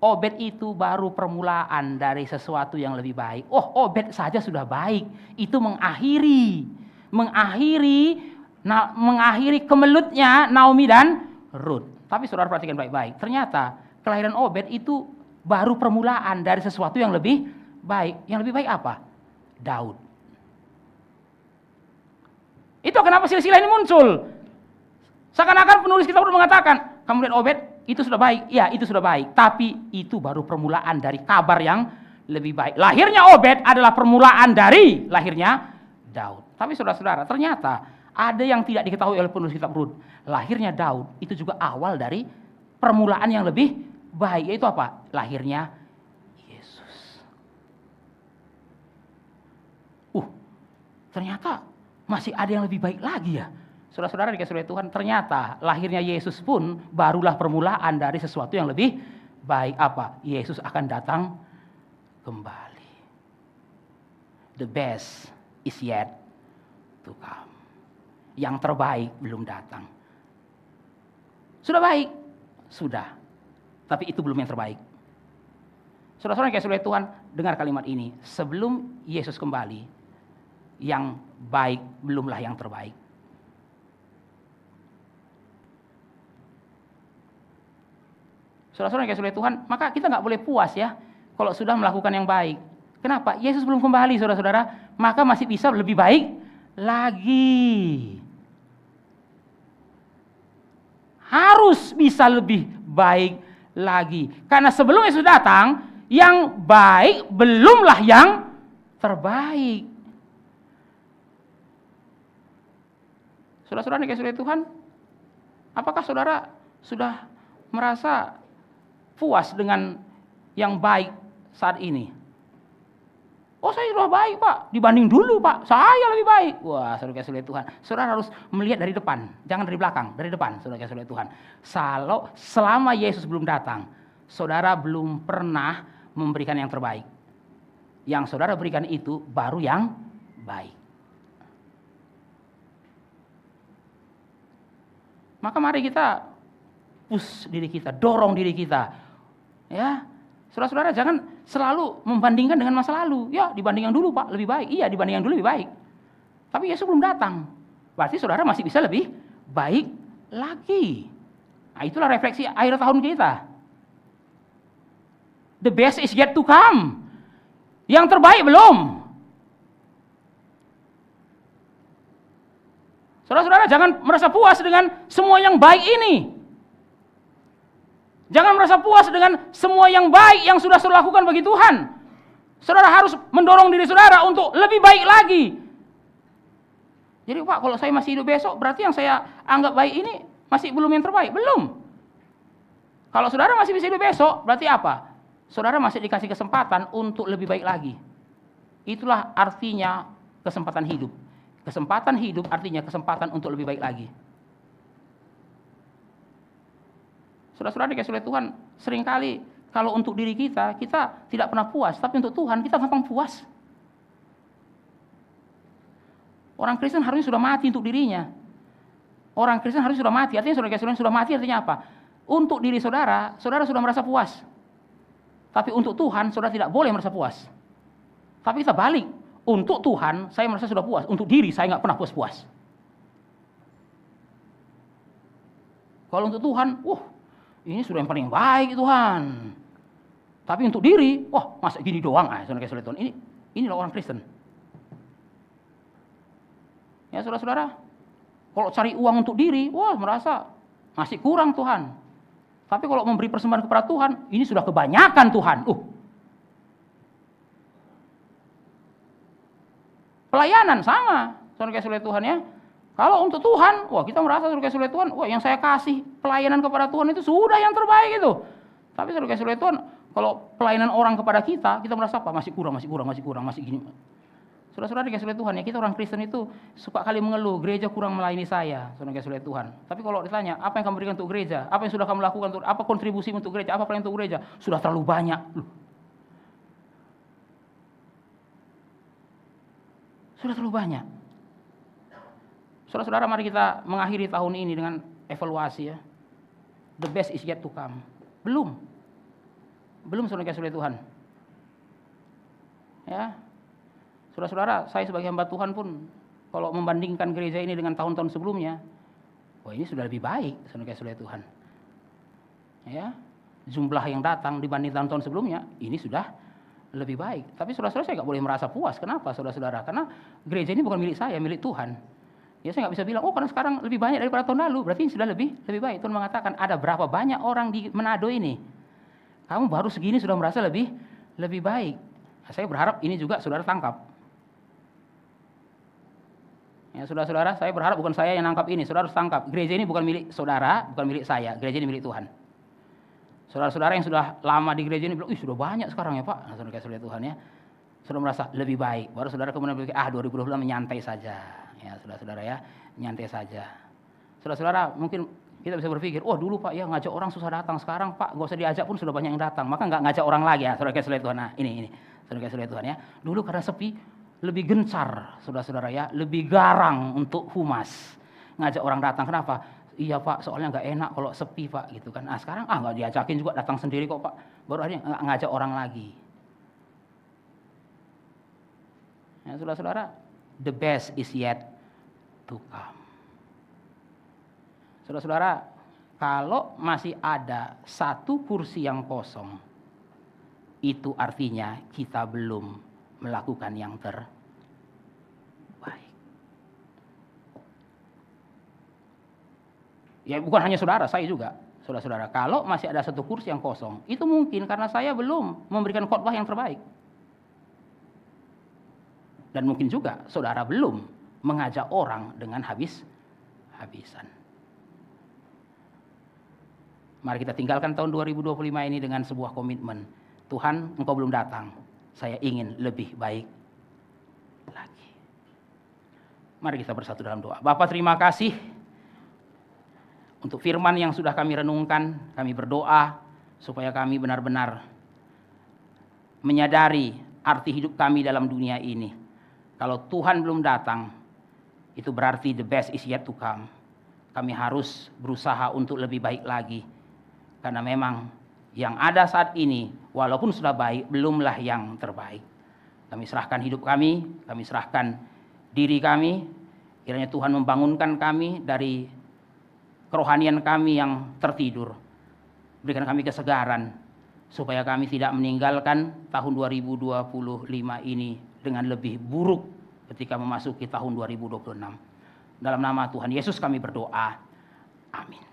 Obed itu baru permulaan dari sesuatu yang lebih baik. Obed saja sudah baik. Itu mengakhiri kemelutnya Naomi dan Rut. Tapi saudara perhatikan baik-baik. Ternyata kelahiran Obed itu baru permulaan dari sesuatu yang lebih baik. Yang lebih baik apa? Daud. Itu kenapa silsilah ini muncul? Seakan-akan penulis kitab Rut mengatakan, kamu lihat Obed, itu sudah baik. Ya, itu sudah baik. Tapi itu baru permulaan dari kabar yang lebih baik. Lahirnya Obed adalah permulaan dari lahirnya Daud. Tapi saudara-saudara, ternyata ada yang tidak diketahui oleh penulis kitab Rut. Lahirnya Daud itu juga awal dari permulaan yang lebih baik. Yaitu apa? Lahirnya Yesus. Ternyata masih ada yang lebih baik lagi ya. Saudara-saudara dikasih oleh Tuhan, ternyata lahirnya Yesus pun barulah permulaan dari sesuatu yang lebih baik. Apa? Yesus akan datang kembali. The best is yet to come. Yang terbaik belum datang. Sudah baik? Sudah. Tapi itu belum yang terbaik. Saudara-saudara dikasih oleh Tuhan, dengar kalimat ini. Sebelum Yesus kembali, yang baik belumlah yang terbaik. Saudara-saudara yang dikasih oleh Tuhan, maka kita nggak boleh puas ya kalau sudah melakukan yang baik. Kenapa? Yesus belum kembali, saudara-saudara, maka masih bisa lebih baik lagi. Harus bisa lebih baik lagi. Karena sebelum Yesus datang, yang baik belumlah yang terbaik. Saudara-saudara yang dikasih oleh Tuhan, apakah saudara sudah merasa puas dengan yang baik saat ini? Saya sudah baik Pak, dibanding dulu Pak, saya lebih baik. Wah, saudara kasih oleh Tuhan, saudara harus melihat dari depan, jangan dari belakang, dari depan, saudara kasih oleh Tuhan. Selama Yesus belum datang, saudara belum pernah memberikan yang terbaik. Yang saudara berikan itu baru yang baik. Maka mari kita push diri kita, dorong diri kita. Ya, saudara-saudara jangan selalu membandingkan dengan masa lalu. Ya, dibanding yang dulu Pak, lebih baik. Iya, dibanding yang dulu lebih baik. Tapi Yesus belum datang. Berarti saudara masih bisa lebih baik lagi. Nah, itulah refleksi akhir tahun kita. The best is yet to come. Yang terbaik belum. Saudara-saudara jangan merasa puas dengan semua yang baik ini. Jangan merasa puas dengan semua yang baik yang sudah saudara lakukan bagi Tuhan. Saudara harus mendorong diri saudara untuk lebih baik lagi. Jadi Pak, kalau saya masih hidup besok, berarti yang saya anggap baik ini masih belum yang terbaik. Belum. Kalau saudara masih bisa hidup besok, berarti apa? Saudara masih dikasih kesempatan untuk lebih baik lagi. Itulah artinya kesempatan hidup. Kesempatan hidup artinya kesempatan untuk lebih baik lagi. Saudara-saudara dikasih oleh Tuhan, seringkali kalau untuk diri kita, kita tidak pernah puas. Tapi untuk Tuhan, kita gampang puas. Orang Kristen harusnya sudah mati untuk dirinya. Orang Kristen harusnya sudah mati. Artinya saudara dikasih oleh Tuhan sudah mati artinya apa? Untuk diri saudara, saudara sudah merasa puas. Tapi untuk Tuhan, saudara tidak boleh merasa puas. Tapi kita balik. Untuk Tuhan, saya merasa sudah puas. Untuk diri, saya nggak pernah puas-puas. Kalau untuk Tuhan, ini sudah yang paling baik Tuhan. Tapi untuk diri, masa gini doang, saudara Tuhan. Inilah orang Kristen. Ya saudara-saudara, kalau cari uang untuk diri, merasa masih kurang Tuhan. Tapi kalau memberi persembahan kepada Tuhan, ini sudah kebanyakan Tuhan. Pelayanan sama, saudara Tuhan ya. Kalau untuk Tuhan, kita merasa saudara Tuhan, yang saya kasih pelayanan kepada Tuhan itu sudah yang terbaik itu. Tapi saudara Tuhan, kalau pelayanan orang kepada kita merasa apa? Masih kurang, masih gini. Saudara-saudara dikasih oleh Tuhan ya, kita orang Kristen itu suka kali mengeluh, gereja kurang melayani saya, saudara dikasih oleh Tuhan. Tapi kalau ditanya, apa yang kamu berikan untuk gereja? Apa yang sudah kamu lakukan untuk, apa kontribusi untuk gereja? Apa pelayanan untuk gereja? Sudah terlalu banyak. Sudah terlalu banyak. Saudara-saudara, mari kita mengakhiri tahun ini dengan evaluasi ya. The best is yet to come. Belum saudara dikasih oleh Tuhan. Ya. Saudara-saudara, saya sebagai hamba Tuhan pun kalau membandingkan gereja ini dengan tahun-tahun sebelumnya, ini sudah lebih baik, saudara oleh Tuhan. Ya, jumlah yang datang dibanding tahun-tahun sebelumnya, ini sudah lebih baik. Tapi saudara-saudara, saya nggak boleh merasa puas. Kenapa, saudara-saudara? Karena gereja ini bukan milik saya, milik Tuhan. Ya, saya nggak bisa bilang, karena sekarang lebih banyak daripada tahun lalu, berarti ini sudah lebih baik. Tuhan mengatakan, ada berapa banyak orang di Manado ini? Kamu baru segini sudah merasa lebih baik. Nah, saya berharap ini juga saudara tangkap. Ya, saudara-saudara, saya berharap bukan saya yang nangkap ini, saudara harus tangkap. Gereja ini bukan milik saudara, bukan milik saya, gereja ini milik Tuhan. Saudara-saudara yang sudah lama di gereja ini bilang, sudah banyak sekarang ya Pak. Nah, saudara kasih lihat Tuhan ya, sudah merasa lebih baik. Baru saudara kemudian berpikir, 2020 menyantai saja. Ya, saudara-saudara ya, nyantai saja. Saudara-saudara, mungkin kita bisa berpikir, dulu Pak ya ngajak orang susah datang, sekarang Pak nggak usah diajak pun sudah banyak yang datang, maka nggak ngajak orang lagi ya, saudara kasih lihat Tuhan. Nah, ini, saudara kasih lihat Tuhan ya. Dulu karena sepi, lebih gencar, saudara-saudara ya, lebih garang untuk humas, ngajak orang datang. Kenapa? Iya Pak, soalnya nggak enak kalau sepi Pak, gitu kan. Nah sekarang nggak diajakin juga, datang sendiri kok Pak. Baru aja ngajak orang lagi. Ya, saudara-saudara, the best is yet to come. Saudara-saudara, kalau masih ada satu kursi yang kosong, itu artinya kita belum melakukan yang terbaik. Ya bukan hanya saudara, saya juga. Saudara-saudara, kalau masih ada satu kursi yang kosong, itu mungkin karena saya belum memberikan khotbah yang terbaik. Dan mungkin juga saudara belum mengajak orang dengan habis-habisan. Mari kita tinggalkan tahun 2025 ini dengan sebuah komitmen. Tuhan, Engkau belum datang. Saya ingin lebih baik lagi. Mari kita bersatu dalam doa. Bapa, terima kasih untuk firman yang sudah kami renungkan. Kami berdoa supaya kami benar-benar menyadari arti hidup kami dalam dunia ini. Kalau Tuhan belum datang, itu berarti the best is yet to come. Kami harus berusaha untuk lebih baik lagi. Karena memang yang ada saat ini, walaupun sudah baik, belumlah yang terbaik. Kami serahkan hidup kami serahkan diri kami. Kiranya Tuhan membangunkan kami dari kerohanian kami yang tertidur. Berikan kami kesegaran, supaya kami tidak meninggalkan tahun 2025 ini dengan lebih buruk ketika memasuki tahun 2026. Dalam nama Tuhan Yesus kami berdoa. Amin.